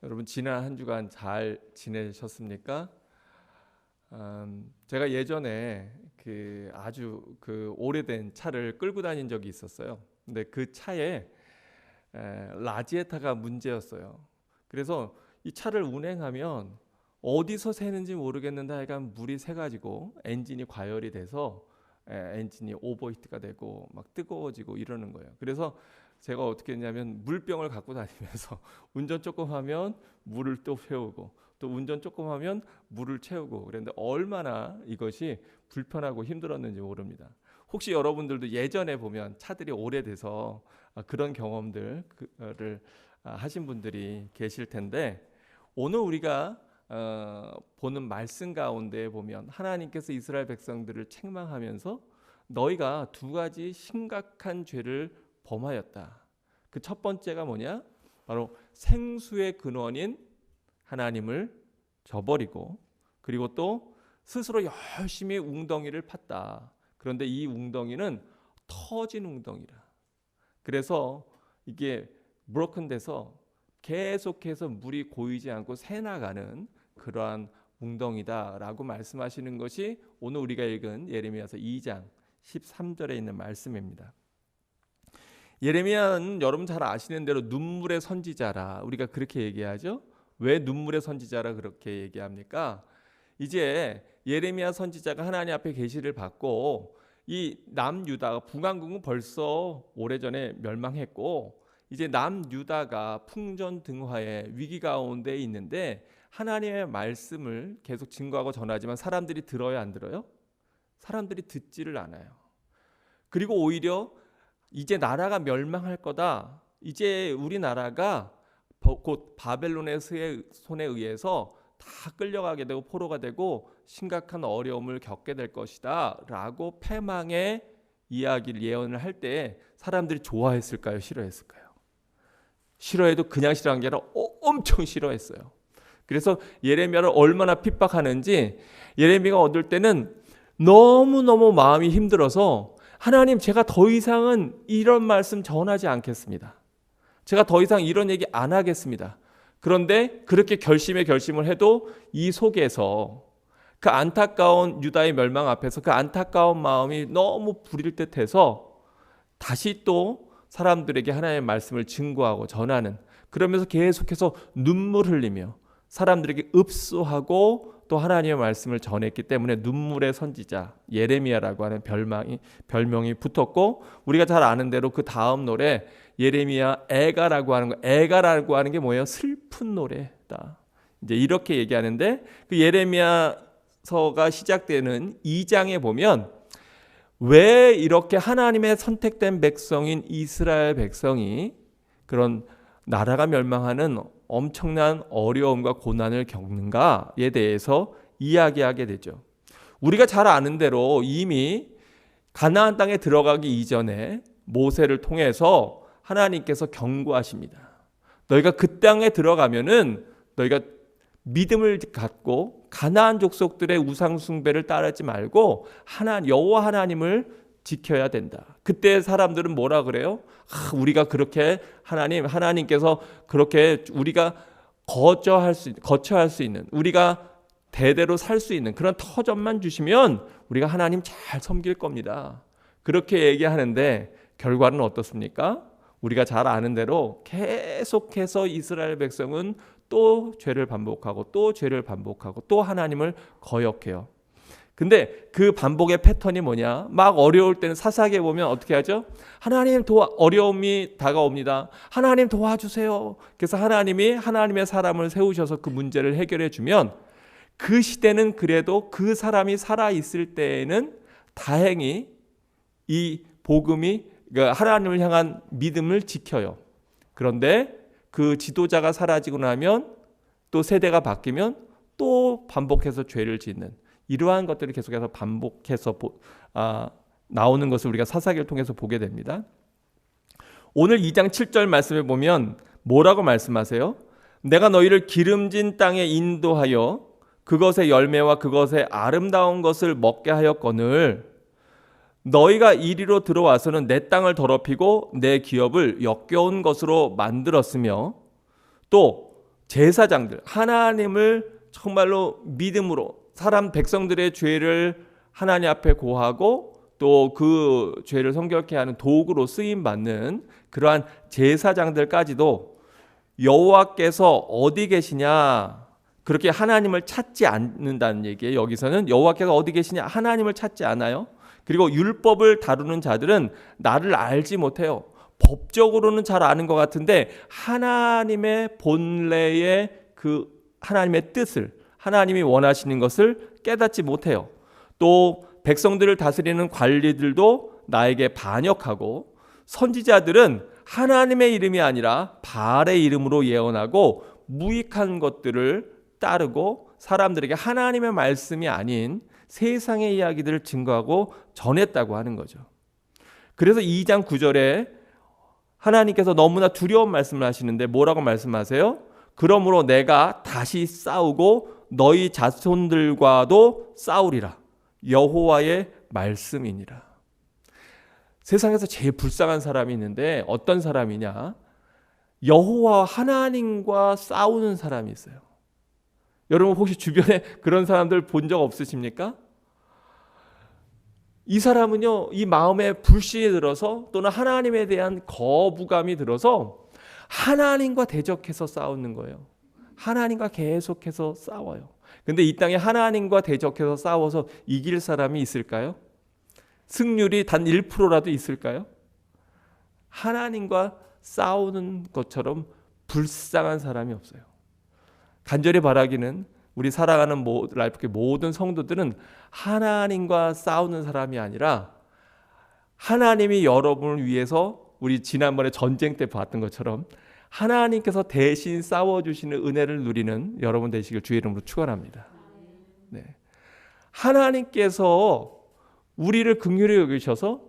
여러분 지난 한 주간 잘 지내셨습니까? 제가 예전에 아주 오래된 차를 끌고 다닌 적이 있었어요. 근데 그 차에 라지에타가 문제였어요. 그래서 이 차를 운행하면 어디서 새는지 모르겠는데 하여간 물이 새가지고 엔진이 과열이 돼서 엔진이 오버히트가 되고 막 뜨거워지고 이러는 거예요. 그래서 제가 어떻게 했냐면 물병을 갖고 다니면서 운전 조금 하면 물을 또 채우고 또 운전 조금 하면 물을 채우고 그랬는데 얼마나 이것이 불편하고 힘들었는지 모릅니다. 혹시 여러분들도 예전에 보면 차들이 오래돼서 그런 경험들을 하신 분들이 계실 텐데, 오늘 우리가 보는 말씀 가운데 보면 하나님께서 이스라엘 백성들을 책망하면서 너희가 두 가지 심각한 죄를 범하였다. 그 첫 번째가 뭐냐? 바로 생수의 근원인 하나님을 저버리고, 그리고 또 스스로 열심히 웅덩이를 팠다. 그런데 이 웅덩이는 터진 웅덩이라. 그래서 이게 브로큰 돼서 계속해서 물이 고이지 않고 새나가는 그러한 웅덩이다라고 말씀하시는 것이 오늘 우리가 읽은 예레미야서 2장 13절에 있는 말씀입니다. 예레미야는 여러분 잘 아시는 대로 눈물의 선지자라 우리가 그렇게 얘기하죠. 왜 눈물의 선지자라 그렇게 얘기합니까? 이제 예레미야 선지자가 하나님 앞에 계시를 받고 이 남유다가 북왕국은 벌써 오래전에 멸망했고 이제 남유다가 풍전등화의 위기 가운데 있는데 하나님의 말씀을 계속 증거하고 전하지만 사람들이 들어야 안 들어요? 사람들이 듣지를 않아요. 그리고 오히려 이제 나라가 멸망할 거다. 이제 우리나라가 곧 바벨론의 손에 의해서 다 끌려가게 되고 포로가 되고 심각한 어려움을 겪게 될 것이다 라고 패망의 이야기를 예언을 할 때 사람들이 좋아했을까요? 싫어했을까요? 싫어해도 그냥 싫어한 게 아니라 엄청 싫어했어요. 그래서 예레미야를 얼마나 핍박하는지 예레미야가 얻을 때는 너무너무 마음이 힘들어서 하나님, 제가 더 이상은 이런 말씀 전하지 않겠습니다. 제가 더 이상 이런 얘기 안 하겠습니다. 그런데 그렇게 결심을 해도 이 속에서 그 안타까운 유다의 멸망 앞에서 그 안타까운 마음이 너무 부릴 듯해서 다시 또 사람들에게 하나님의 말씀을 증거하고 전하는, 그러면서 계속해서 눈물 흘리며 사람들에게 읍소하고 또 하나님의 말씀을 전했기 때문에 눈물의 선지자 예레미야라고 하는 별명이 붙었고, 우리가 잘 아는 대로 그 다음 노래 예레미야 애가라고 하는 거, 애가라고 하는 게 뭐예요? 슬픈 노래다. 이제 이렇게 얘기하는데 그 예레미야서가 시작되는 2장에 보면 왜 이렇게 하나님의 선택된 백성인 이스라엘 백성이 그런 나라가 멸망하는 엄청난 어려움과 고난을 겪는가에 대해서 이야기하게 되죠. 우리가 잘 아는 대로 이미 가나안 땅에 들어가기 이전에 모세를 통해서 하나님께서 경고하십니다. 너희가 그 땅에 들어가면은 너희가 믿음을 갖고 가나안 족속들의 우상 숭배를 따르지 말고 여호와 하나님을 지켜야 된다. 그때 사람들은 뭐라 그래요? 우리가 그렇게 하나님께서 그렇게 우리가 거처할 수 있는, 우리가 대대로 살 수 있는 그런 터전만 주시면 우리가 하나님 잘 섬길 겁니다. 그렇게 얘기하는데 결과는 어떻습니까? 우리가 잘 아는 대로 계속해서 이스라엘 백성은 또 죄를 반복하고 또 죄를 반복하고 또 하나님을 거역해요. 근데 그 반복의 패턴이 뭐냐? 막 어려울 때는 사사기에 보면 어떻게 하죠? 하나님 어려움이 다가옵니다. 하나님 도와주세요. 그래서 하나님이 하나님의 사람을 세우셔서 그 문제를 해결해 주면 그 시대는 그래도 그 사람이 살아있을 때에는 다행히 이 복음이 하나님을 향한 믿음을 지켜요. 그런데 그 지도자가 사라지고 나면 또 세대가 바뀌면 또 반복해서 죄를 짓는 이러한 것들을 계속해서 반복해서 나오는 것을 우리가 사사기를 통해서 보게 됩니다. 오늘 2장 7절 말씀에 보면 뭐라고 말씀하세요? 내가 너희를 기름진 땅에 인도하여 그것의 열매와 그것의 아름다운 것을 먹게 하였거늘 너희가 이리로 들어와서는 내 땅을 더럽히고 내 기업을 역겨운 것으로 만들었으며 또 제사장들, 하나님을 정말로 믿음으로 사람 백성들의 죄를 하나님 앞에 고하고 또 그 죄를 성결케 하는 도구로 쓰임 받는 그러한 제사장들까지도 여호와께서 어디 계시냐, 그렇게 하나님을 찾지 않는다는 얘기예요. 여기서는 여호와께서 어디 계시냐, 하나님을 찾지 않아요. 그리고 율법을 다루는 자들은 나를 알지 못해요. 법적으로는 잘 아는 것 같은데 하나님의 본래의 그 하나님의 뜻을, 하나님이 원하시는 것을 깨닫지 못해요. 또 백성들을 다스리는 관리들도 나에게 반역하고, 선지자들은 하나님의 이름이 아니라 바알의 이름으로 예언하고 무익한 것들을 따르고 사람들에게 하나님의 말씀이 아닌 세상의 이야기들을 증거하고 전했다고 하는 거죠. 그래서 2장 9절에 하나님께서 너무나 두려운 말씀을 하시는데 뭐라고 말씀하세요? 그러므로 내가 다시 싸우고 너희 자손들과도 싸우리라. 여호와의 말씀이니라. 세상에서 제일 불쌍한 사람이 있는데 어떤 사람이냐? 여호와 하나님과 싸우는 사람이 있어요. 여러분 혹시 주변에 그런 사람들 본 적 없으십니까? 이 사람은요, 이 마음에 불신이 들어서 또는 하나님에 대한 거부감이 들어서 하나님과 대적해서 싸우는 거예요. 하나님과 계속해서 싸워요. 근데 이 땅에 하나님과 대적해서 싸워서 이길 사람이 있을까요? 승률이 단 1%라도 있을까요? 하나님과 싸우는 것처럼 불쌍한 사람이 없어요. 간절히 바라기는 우리 살아가는 라이프의 모든 성도들은 하나님과 싸우는 사람이 아니라 하나님이 여러분을 위해서, 우리 지난번에 전쟁 때 봤던 것처럼 하나님께서 대신 싸워주시는 은혜를 누리는 여러분 되시길 주의 이름으로 축원합니다. 네. 하나님께서 우리를 긍휼히 여기셔서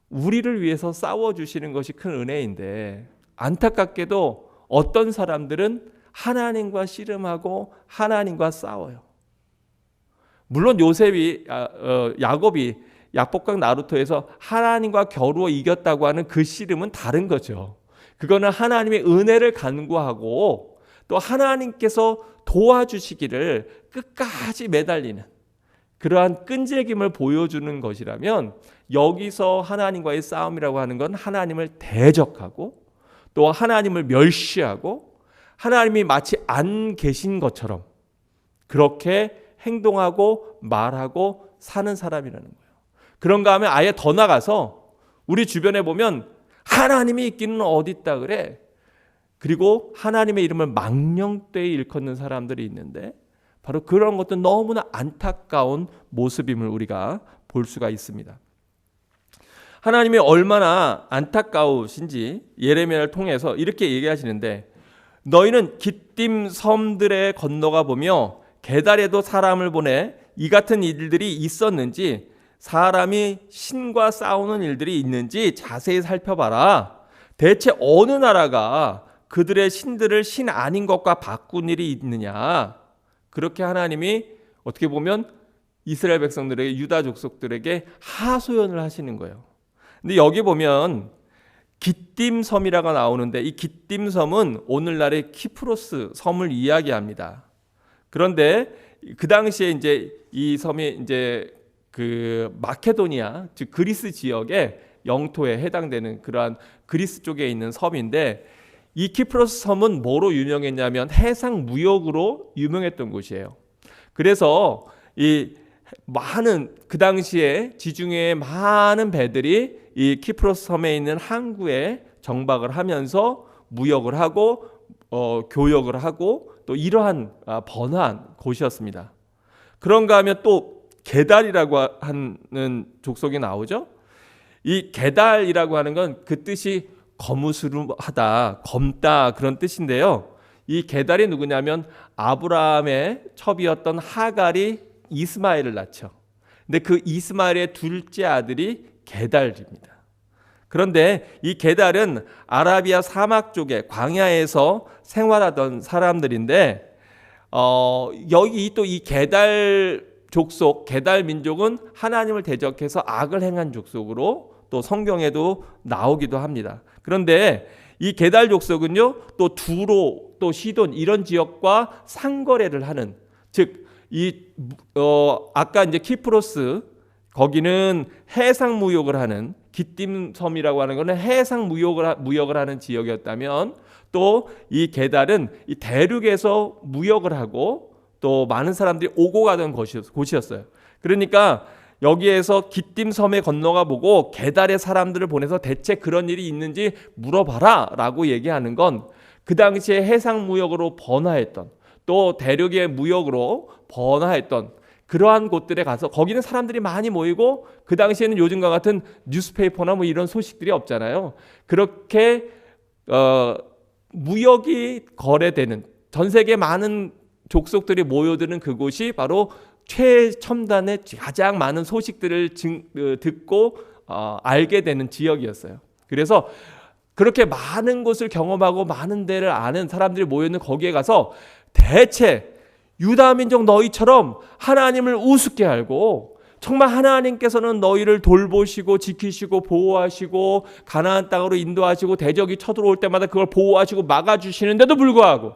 우리를 위해서 싸워주시는 것이 큰 은혜인데, 안타깝게도 어떤 사람들은 하나님과 씨름하고 하나님과 싸워요. 물론 야곱이 약복강 나루토에서 하나님과 겨루어 이겼다고 하는 그 씨름은 다른 거죠. 그거는 하나님의 은혜를 간구하고 또 하나님께서 도와주시기를 끝까지 매달리는 그러한 끈질김을 보여주는 것이라면, 여기서 하나님과의 싸움이라고 하는 건 하나님을 대적하고 또 하나님을 멸시하고 하나님이 마치 안 계신 것처럼 그렇게 행동하고 말하고 사는 사람이라는 거예요. 그런가 하면 아예 더 나가서 우리 주변에 보면 하나님이 있기는 어디 있다 그래. 그리고 하나님의 이름을 망령되이 일컫는 사람들이 있는데, 바로 그런 것도 너무나 안타까운 모습임을 우리가 볼 수가 있습니다. 하나님이 얼마나 안타까우신지 예레미야를 통해서 이렇게 얘기하시는데, 너희는 깃딤 섬들에 건너가 보며 게달에도 사람을 보내 이 같은 일들이 있었는지, 사람이 신과 싸우는 일들이 있는지 자세히 살펴봐라. 대체 어느 나라가 그들의 신들을 신 아닌 것과 바꾼 일이 있느냐. 그렇게 하나님이 어떻게 보면 이스라엘 백성들에게, 유다 족속들에게 하소연을 하시는 거예요. 근데 여기 보면 깃딤 섬이라고 나오는데, 이 깃딤 섬은 오늘날의 키프로스 섬을 이야기합니다. 그런데 그 당시에 이제 이 섬이 이제 그 마케도니아, 즉 그리스 지역의 영토에 해당되는 그러한 그리스 쪽에 있는 섬인데, 이 키프로스 섬은 뭐로 유명했냐면 해상 무역으로 유명했던 곳이에요. 그래서 이 많은, 그 당시에 지중해의 많은 배들이 이 키프로스 섬에 있는 항구에 정박을 하면서 무역을 하고 교역을 하고 또 이러한 번화한 곳이었습니다. 그런가 하면 또 게달이라고 하는 족속이 나오죠. 이 게달이라고 하는 건 그 뜻이 거무스름하다, 검다 그런 뜻인데요. 이 게달이 누구냐면 아브라함의 첩이었던 하갈이 이스마엘을 낳죠. 근데 그 이스마엘의 둘째 아들이 게달입니다. 그런데 이 게달은 아라비아 사막 쪽에 광야에서 생활하던 사람들인데, 여기 또 이 게달 족속, 게달 민족은 하나님을 대적해서 악을 행한 족속으로 또 성경에도 나오기도 합니다. 그런데 이 게달 족속은요, 또 두로 또 시돈 이런 지역과 상거래를 하는, 즉 아까 이제 키프로스 거기는 해상 무역을 하는, 기띔 섬이라고 하는 것은 해상 무역을 하는 지역이었다면, 또 이 게달은 이 대륙에서 무역을 하고 또 많은 사람들이 오고 가던 곳이었어요. 그러니까 여기에서 기띔 섬에 건너가 보고 게달의 사람들을 보내서 대체 그런 일이 있는지 물어봐라 라고 얘기하는 건, 그 당시에 해상 무역으로 번화했던, 또 대륙의 무역으로 번화했던 그러한 곳들에 가서, 거기는 사람들이 많이 모이고 그 당시에는 요즘과 같은 뉴스페이퍼나 뭐 이런 소식들이 없잖아요. 그렇게 무역이 거래되는, 전 세계 많은 족속들이 모여드는 그곳이 바로 최첨단의 가장 많은 소식들을 듣고 알게 되는 지역이었어요. 그래서 그렇게 많은 곳을 경험하고 많은 데를 아는 사람들이 모여있는 거기에 가서 대체 유다 민족 너희처럼 하나님을 우습게 알고 정말 하나님께서는 너희를 돌보시고 지키시고 보호하시고 가나안 땅으로 인도하시고 대적이 쳐들어올 때마다 그걸 보호하시고 막아주시는데도 불구하고,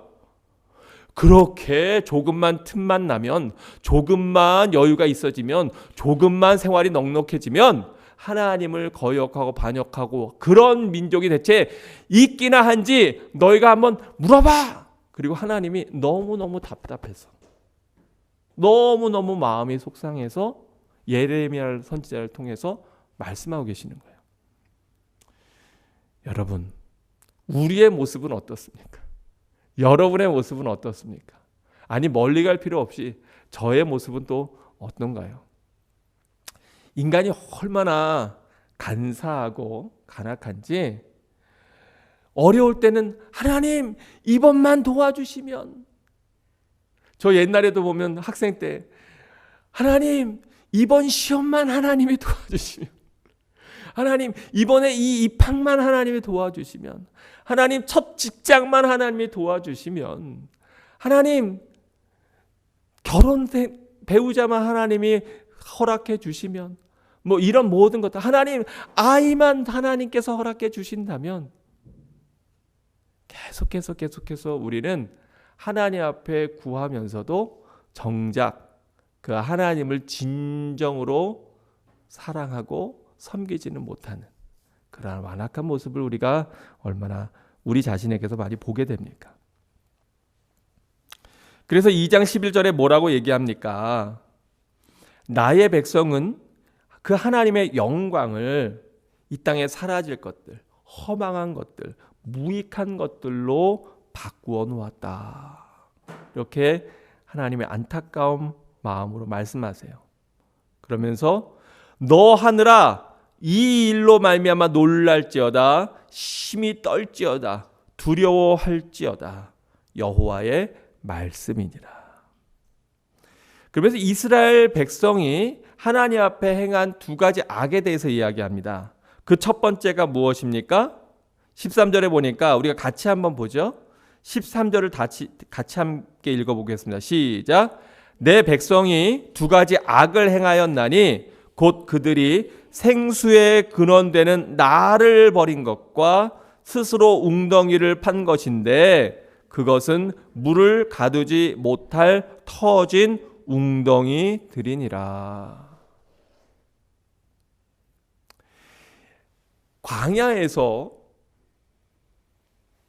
그렇게 조금만 틈만 나면, 조금만 여유가 있어지면, 조금만 생활이 넉넉해지면 하나님을 거역하고 반역하고 그런 민족이 대체 있기나 한지 너희가 한번 물어봐. 그리고 하나님이 너무너무 답답해서, 너무너무 마음이 속상해서 예레미야 선지자를 통해서 말씀하고 계시는 거예요. 여러분, 우리의 모습은 어떻습니까? 여러분의 모습은 어떻습니까? 아니, 멀리 갈 필요 없이 저의 모습은 또 어떤가요? 인간이 얼마나 간사하고 간악한지, 어려울 때는 하나님 이번만 도와주시면, 저 옛날에도 보면 학생 때 하나님 이번 시험만 하나님이 도와주시면, 하나님 이번에 이 입학만 하나님이 도와주시면, 하나님 첫 직장만 하나님이 도와주시면, 하나님 결혼 배우자만 하나님이 허락해 주시면, 뭐 이런 모든 것들, 하나님 아이만 하나님께서 허락해 주신다면, 계속해서 우리는 하나님 앞에 구하면서도 정작 그 하나님을 진정으로 사랑하고 섬기지는 못하는 그러한 완악한 모습을 우리가 얼마나 우리 자신에게서 많이 보게 됩니까? 그래서 2장 11절에 뭐라고 얘기합니까? 나의 백성은 그 하나님의 영광을 이 땅에 사라질 것들, 허망한 것들, 무익한 것들로 바꾸어 놓았다. 이렇게 하나님의 안타까운 마음으로 말씀하세요. 그러면서 너 하늘아 이 일로 말미암아 놀랄지어다, 심히 떨지어다, 두려워할지어다, 여호와의 말씀이니라. 그러면서 이스라엘 백성이 하나님 앞에 행한 두 가지 악에 대해서 이야기합니다. 그 첫 번째가 무엇입니까? 13절에 보니까 우리가 같이 한번 보죠. 13절을 같이 함께 읽어보겠습니다. 시작. 내 백성이 두 가지 악을 행하였나니 곧 그들이 생수의 근원되는 나를 버린 것과 스스로 웅덩이를 판 것인데, 그것은 물을 가두지 못할 터진 웅덩이들이니라. 광야에서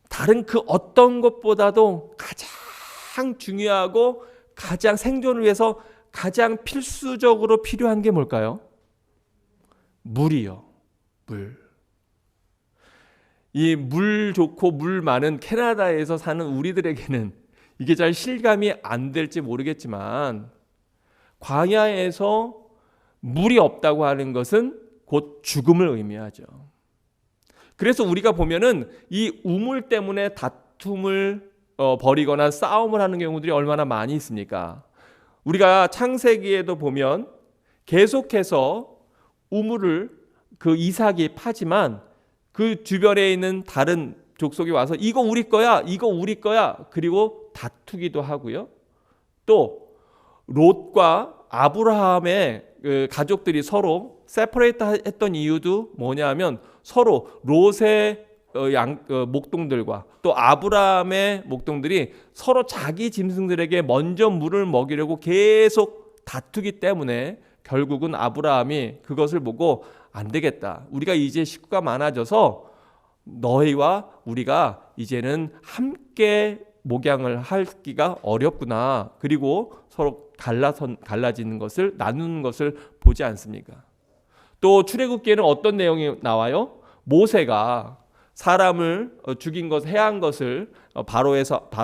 다른 그 어떤 것보다도 가장 중요하고 가장 생존을 위해서 가장 필수적으로 필요한 게 뭘까요? 물이요. 물. 이 물 좋고 물 많은 캐나다에서 사는 우리들에게는 이게 잘 실감이 안 될지 모르겠지만, 광야에서 물이 없다고 하는 것은 곧 죽음을 의미하죠. 그래서 우리가 보면은 이 우물 때문에 다툼을 벌이거나 싸움을 하는 경우들이 얼마나 많이 있습니까? 우리가 창세기에도 보면 계속해서 우물을 그 이삭이 파지만 그 주변에 있는 다른 족속이 와서 이거 우리 거야, 이거 우리 거야, 그리고 다투기도 하고요. 또 롯과 아브라함의 그 가족들이 서로 세퍼레이트 했던 이유도 뭐냐면, 서로 롯의 목동들과 또 아브라함의 목동들이 서로 자기 짐승들에게 먼저 물을 먹이려고 계속 다투기 때문에 결국은 아브라함이 그것을 보고 안 되겠다. 우리가 이제 식구가 많아져서 너희와 우리가 이제는 함께 목양을 하기가 어렵구나. 그리고 서로 갈라지는 것을 나누는 것을 보지 않습니까? 또 출애굽기에는 어떤 내용이 나와요? 모세가 사람을 죽인 것, 해한 것을 바로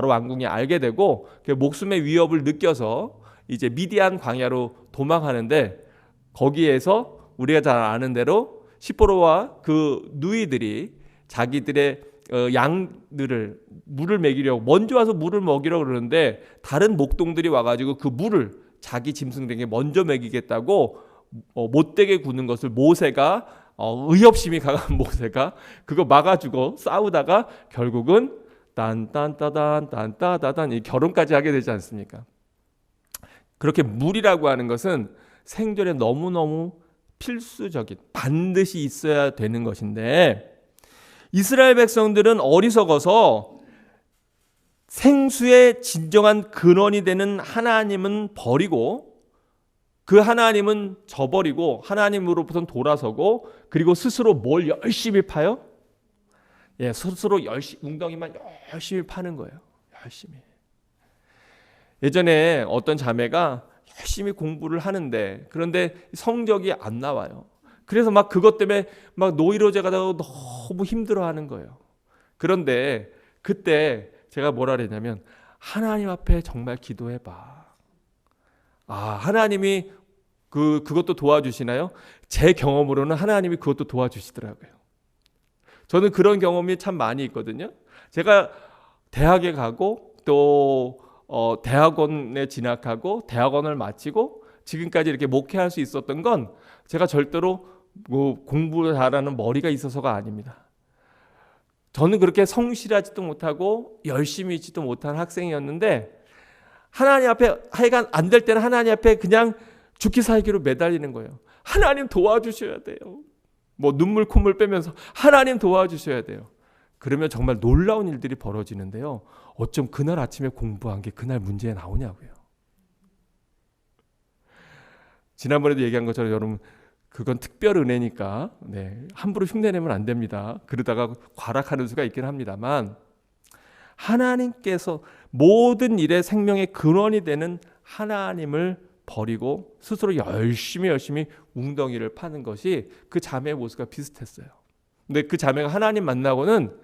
왕궁이 알게 되고 목숨의 위협을 느껴서 이제 미디안 광야로 도망하는데 거기에서 우리가 잘 아는 대로 시포로와 그 누이들이 자기들의 양들을 물을 먹이려고 먼저 와서 물을 먹이려고 그러는데 다른 목동들이 와가지고 그 물을 자기 짐승들에게 먼저 먹이겠다고 못되게 구는 것을 모세가 의협심이 강한 모세가 그거 막아주고 싸우다가 결국은 딴딴따단 이 결혼까지 하게 되지 않습니까? 그렇게 물이라고 하는 것은 생존에 너무너무 필수적인 반드시 있어야 되는 것인데 이스라엘 백성들은 어리석어서 생수의 진정한 근원이 되는 하나님은 버리고 그 하나님은 저버리고 하나님으로부터 돌아서고 그리고 스스로 뭘 열심히 파요? 예, 스스로 웅덩이만 열심히 파는 거예요. 열심히. 예전에 어떤 자매가 열심히 공부를 하는데 그런데 성적이 안 나와요. 그래서 막 그것 때문에 막 노이로제 가다가 너무 힘들어하는 거예요. 그런데 그때 제가 뭐라 그랬냐면 하나님 앞에 정말 기도해봐. 하나님이 그것도 도와주시나요? 제 경험으로는 하나님이 그것도 도와주시더라고요. 저는 그런 경험이 참 많이 있거든요. 제가 대학에 가고 또 대학원에 진학하고 대학원을 마치고 지금까지 이렇게 목회할 수 있었던 건 제가 절대로 공부를 잘하는 머리가 있어서가 아닙니다. 저는 그렇게 성실하지도 못하고 열심히 있지도 못한 학생이었는데 하나님 앞에 하여간 안 될 때는 하나님 앞에 그냥 죽기 살기로 매달리는 거예요. 하나님 도와주셔야 돼요. 뭐 눈물 콧물 빼면서 하나님 도와주셔야 돼요. 그러면 정말 놀라운 일들이 벌어지는데요. 어쩜 그날 아침에 공부한 게 그날 문제에 나오냐고요. 지난번에도 얘기한 것처럼 여러분 그건 특별 은혜니까 함부로 흉내내면 안 됩니다. 그러다가 과락하는 수가 있긴 합니다만 하나님께서 모든 일의 생명의 근원이 되는 하나님을 버리고 스스로 열심히 웅덩이를 파는 것이 그 자매의 모습과 비슷했어요. 근데 그 자매가 하나님 만나고는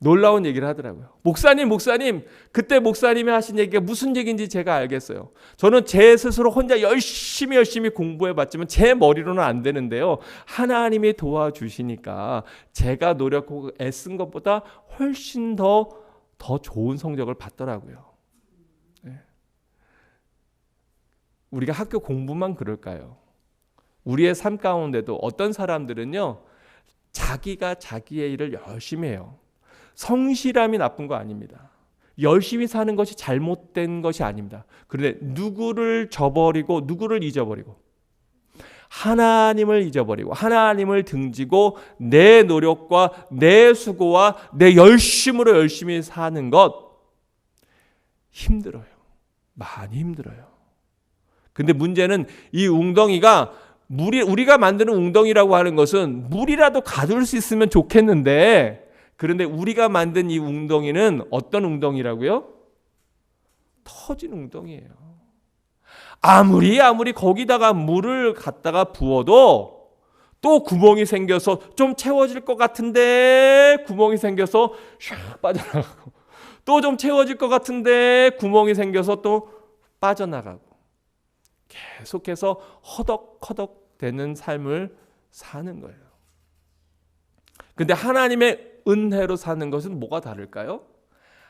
놀라운 얘기를 하더라고요. 목사님, 그때 목사님이 하신 얘기가 무슨 얘기인지 제가 알겠어요. 저는 제 스스로 혼자 열심히 공부해봤지만 제 머리로는 안 되는데요. 하나님이 도와주시니까 제가 노력하고 애쓴 것보다 훨씬 더 좋은 성적을 받더라고요. 우리가 학교 공부만 그럴까요? 우리의 삶 가운데도 어떤 사람들은요, 자기가 자기의 일을 열심히 해요. 성실함이 나쁜 거 아닙니다. 열심히 사는 것이 잘못된 것이 아닙니다. 그런데 누구를 저버리고 누구를 잊어버리고 하나님을 잊어버리고 하나님을 등지고 내 노력과 내 수고와 내 열심으로 열심히 사는 것 힘들어요. 많이 힘들어요. 근데 문제는 이 웅덩이가 우리가 만드는 웅덩이라고 하는 것은 물이라도 가둘 수 있으면 좋겠는데 그런데 우리가 만든 이 웅덩이는 어떤 웅덩이라고요? 터진 웅덩이에요. 아무리 거기다가 물을 갖다가 부어도 또 구멍이 생겨서 좀 채워질 것 같은데 구멍이 생겨서 샥 빠져나가고 또 좀 채워질 것 같은데 구멍이 생겨서 또 빠져나가고 계속해서 허덕허덕 되는 삶을 사는 거예요. 근데 하나님의 은혜로 사는 것은 뭐가 다를까요?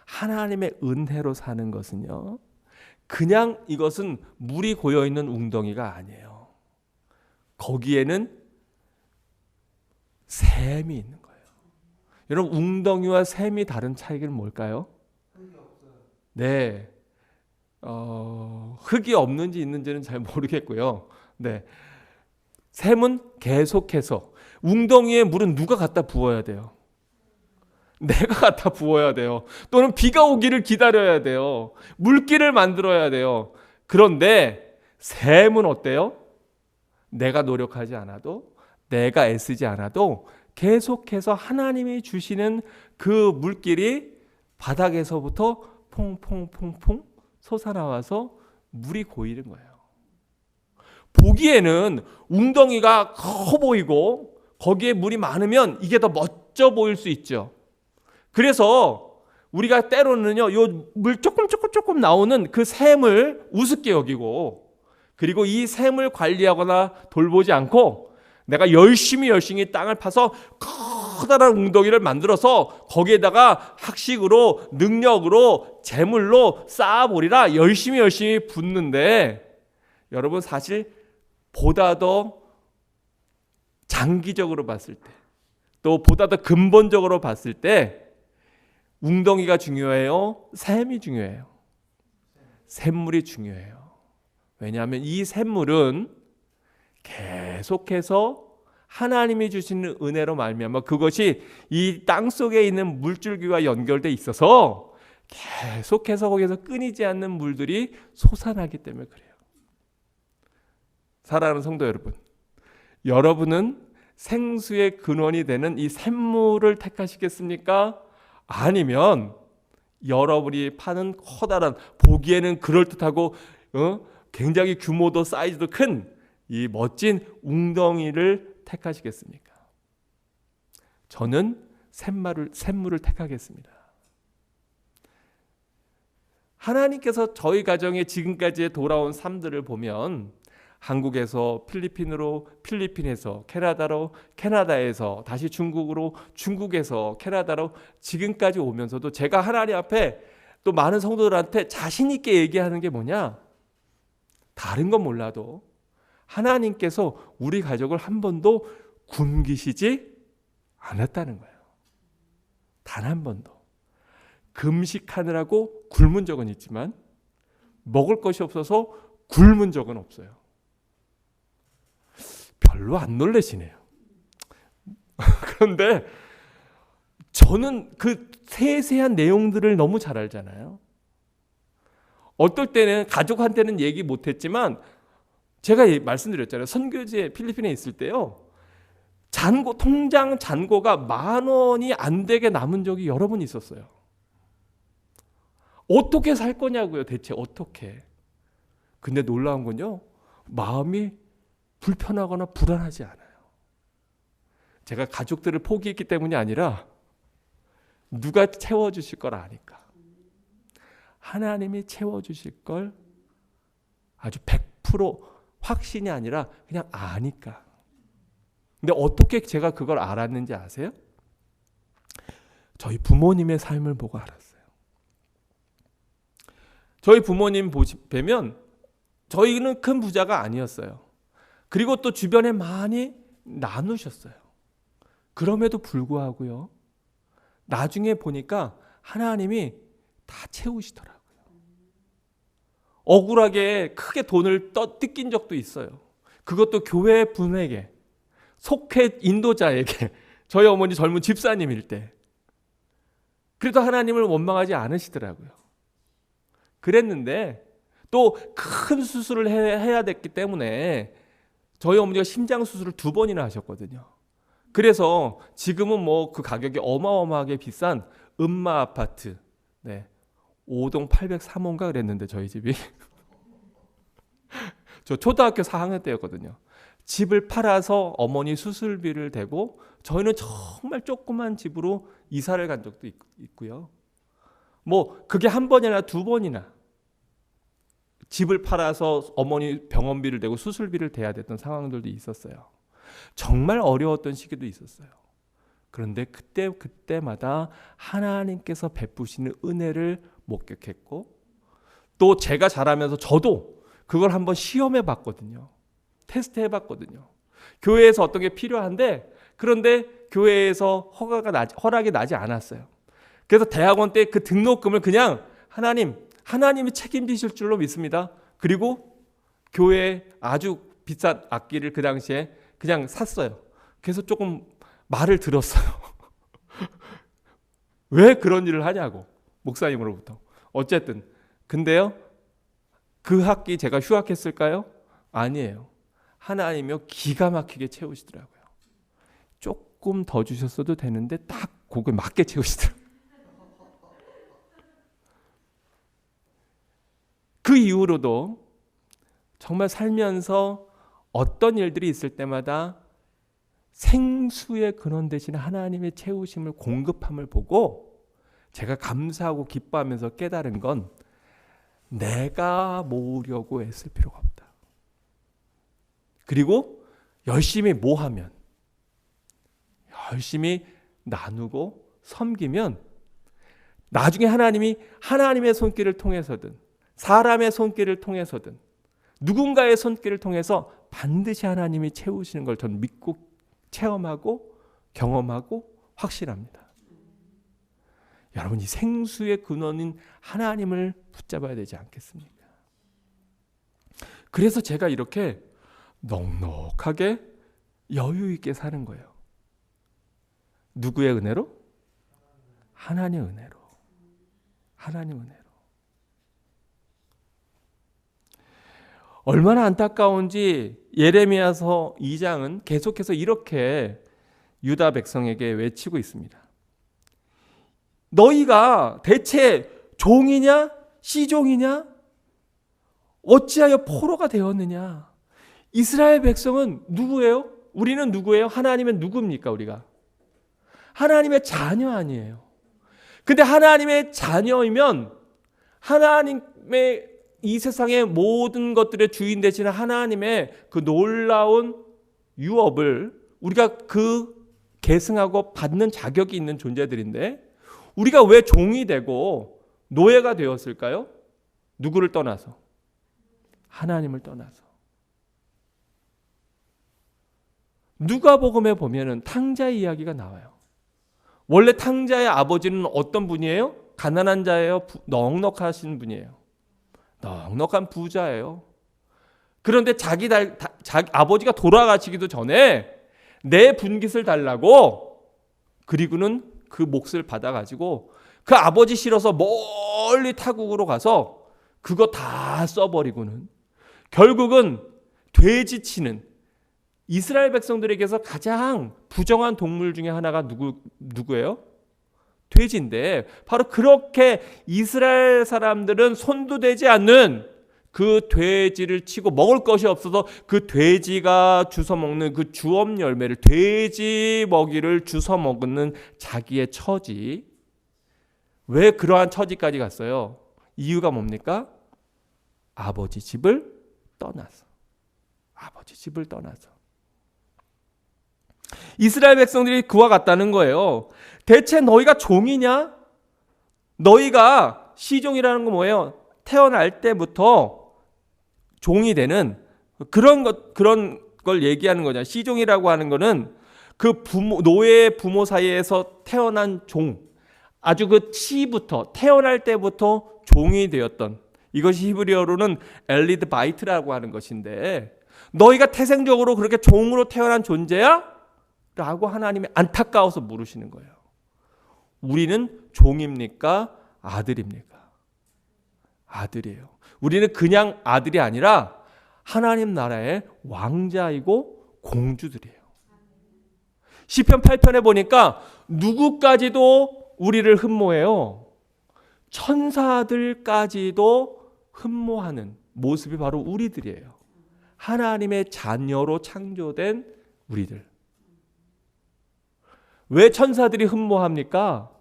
하나님의 은혜로 사는 것은요, 그냥 이것은 물이 고여있는 웅덩이가 아니에요. 거기에는 샘이 있는 거예요. 여러분, 웅덩이와 샘이 다른 차이는 뭘까요? 네, 흙이 없는지 있는지는 잘 모르겠고요. 네, 샘은 계속해서 웅덩이에 물은 누가 갖다 부어야 돼요? 내가 갖다 부어야 돼요. 또는 비가 오기를 기다려야 돼요. 물길을 만들어야 돼요. 그런데 샘은 어때요? 내가 노력하지 않아도, 내가 애쓰지 않아도 계속해서 하나님이 주시는 그 물길이 바닥에서부터 퐁퐁퐁퐁 솟아나와서 물이 고이는 거예요. 보기에는 웅덩이가 커 보이고 거기에 물이 많으면 이게 더 멋져 보일 수 있죠. 그래서 우리가 때로는요, 요 물 조금 나오는 그 샘을 우습게 여기고, 그리고 이 샘을 관리하거나 돌보지 않고 내가 열심히 땅을 파서 커다란 웅덩이를 만들어서 거기에다가 학식으로, 능력으로, 재물로 쌓아보리라 열심히 붓는데, 여러분 사실 보다 더 장기적으로 봤을 때, 또 보다 더 근본적으로 봤을 때 웅덩이가 중요해요? 샘이 중요해요? 샘물이 중요해요. 왜냐하면 이 샘물은 계속해서 하나님이 주시는 은혜로 말미암아 그것이 이 땅 속에 있는 물줄기와 연결돼 있어서 계속해서 거기서 끊이지 않는 물들이 솟아나기 때문에 그래요. 사랑하는 성도 여러분, 여러분은 생수의 근원이 되는 이 샘물을 택하시겠습니까? 아니면 여러분이 파는 커다란, 보기에는 그럴듯하고 굉장히 규모도 사이즈도 큰 이 멋진 웅덩이를 택하시겠습니까? 저는 샘물을 택하겠습니다. 하나님께서 저희 가정에 지금까지 돌아온 삶들을 보면 한국에서 필리핀으로, 필리핀에서 캐나다로, 캐나다에서 다시 중국으로, 중국에서 캐나다로 지금까지 오면서도 제가 하나님 앞에 또 많은 성도들한테 자신 있게 얘기하는 게 뭐냐? 다른 건 몰라도 하나님께서 우리 가족을 한 번도 굶기시지 않았다는 거예요. 단 한 번도. 금식하느라고 굶은 적은 있지만 먹을 것이 없어서 굶은 적은 없어요. 별로 안 놀라시네요. 그런데 저는 그 세세한 내용들을 너무 잘 알잖아요. 어떨 때는 가족한테는 얘기 못했지만 제가 말씀드렸잖아요. 선교지에 필리핀에 있을 때요, 통장 잔고가 10,000원이 안 되게 남은 적이 여러 번 있었어요. 어떻게 살 거냐고요, 대체 어떻게. 근데 놀라운 건요, 마음이 불편하거나 불안하지 않아요. 제가 가족들을 포기했기 때문이 아니라 누가 채워주실 걸 아니까. 하나님이 채워주실 걸 아주 100% 확신이 아니라 그냥 아니까. 근데 어떻게 제가 그걸 알았는지 아세요? 저희 부모님의 삶을 보고 알았어요. 저희 부모님 보면 저희는 큰 부자가 아니었어요. 그리고 또 주변에 많이 나누셨어요. 그럼에도 불구하고요, 나중에 보니까 하나님이 다 채우시더라고요. 억울하게 크게 돈을 뜯긴 적도 있어요. 그것도 교회 분에게, 속회 인도자에게, 저희 어머니 젊은 집사님일 때. 그래도 하나님을 원망하지 않으시더라고요. 그랬는데 또 큰 수술을 해야 됐기 때문에 저희 어머니가 심장 수술을 2번이나 하셨거든요. 그래서 지금은 뭐 그 가격이 어마어마하게 비싼 음마 아파트, 5동 803호인가 그랬는데 저희 집이 저 초등학교 4학년 때였거든요. 집을 팔아서 어머니 수술비를 대고 저희는 정말 조그만 집으로 이사를 간 적도 있고요. 뭐 그게 1번이나 2번이나 집을 팔아서 어머니 병원비를 대고 수술비를 대야 됐던 상황들도 있었어요. 정말 어려웠던 시기도 있었어요. 그런데 그때마다 하나님께서 베푸시는 은혜를 목격했고, 또 제가 자라면서 저도 그걸 한번 시험해 봤거든요. 테스트 해봤거든요. 교회에서 어떤 게 필요한데, 그런데 교회에서 허락이 나지 않았어요. 그래서 대학원 때 그 등록금을 그냥 하나님이 책임지실 줄로 믿습니다. 그리고 교회에 아주 비싼 악기를 그 당시에 그냥 샀어요. 그래서 조금 말을 들었어요. 왜 그런 일을 하냐고, 목사님으로부터. 어쨌든 근데요, 그 학기 제가 휴학했을까요? 아니에요. 하나님이요 기가 막히게 채우시더라고요. 조금 더 주셨어도 되는데 딱 그거에 맞게 채우시더라고요. 그 이후로도 정말 살면서 어떤 일들이 있을 때마다 생수의 근원 되신 하나님의 채우심을, 공급함을 보고 제가 감사하고 기뻐하면서 깨달은 건 내가 모으려고 애쓸 필요가 없다. 그리고 열심히 모하면, 열심히 나누고 섬기면 나중에 하나님이 하나님의 손길을 통해서든 사람의 손길을 통해서든 누군가의 손길을 통해서 반드시 하나님이 채우시는 걸 전 믿고 체험하고 경험하고 확신합니다. 여러분, 이 생수의 근원인 하나님을 붙잡아야 되지 않겠습니까? 그래서 제가 이렇게 넉넉하게 여유 있게 사는 거예요. 누구의 은혜로? 하나님의 은혜로. 하나님의 은혜로. 얼마나 안타까운지 예레미야서 2장은 계속해서 이렇게 유다 백성에게 외치고 있습니다. 너희가 대체 종이냐? 시종이냐? 어찌하여 포로가 되었느냐? 이스라엘 백성은 누구예요? 우리는 누구예요? 하나님은 누굽니까? 우리가 하나님의 자녀 아니에요. 근데 하나님의 자녀이면 하나님의 이 세상의 모든 것들의 주인 되시는 하나님의 그 놀라운 유업을 우리가 계승하고 받는 자격이 있는 존재들인데, 우리가 왜 종이 되고 노예가 되었을까요? 누구를 떠나서? 하나님을 떠나서. 누가복음에 보면은 탕자의 이야기가 나와요. 원래 탕자의 아버지는 어떤 분이에요? 가난한 자예요? 넉넉하신 분이에요? 넉넉한 부자예요. 그런데 자기 아버지가 돌아가시기도 전에 내 분깃을 달라고, 그리고는 그 몫을 받아가지고 그 아버지 싫어서 멀리 타국으로 가서 그거 다 써버리고는 결국은 돼지치는, 이스라엘 백성들에게서 가장 부정한 동물 중에 하나가 누구예요? 돼지인데, 바로 그렇게 이스라엘 사람들은 손도 대지 않는 그 돼지를 치고 먹을 것이 없어서 그 돼지가 주워 먹는 그 주업 열매를, 돼지 먹이를 주워 먹는 자기의 처지. 왜 그러한 처지까지 갔어요? 이유가 뭡니까? 아버지 집을 떠나서. 아버지 집을 떠나서. 이스라엘 백성들이 그와 같다는 거예요. 대체 너희가 종이냐? 너희가, 시종이라는 건 뭐예요? 태어날 때부터 종이 되는 그런 걸 얘기하는 거잖아요. 시종이라고 하는 거는 그 노예 부모 사이에서 태어난 종, 아주 그 치부터, 태어날 때부터 종이 되었던, 이것이 히브리어로는 엘리드 바이트라고 하는 것인데, 너희가 태생적으로 그렇게 종으로 태어난 존재야? 라고 하나님이 안타까워서 물으시는 거예요. 우리는 종입니까? 아들입니까? 아들이에요. 우리는 그냥 아들이 아니라 하나님 나라의 왕자이고 공주들이에요. 시편 8편에 보니까 누구까지도 우리를 흠모해요. 천사들까지도 흠모하는 모습이 바로 우리들이에요. 하나님의 자녀로 창조된 우리들. 왜 천사들이 흠모합니까?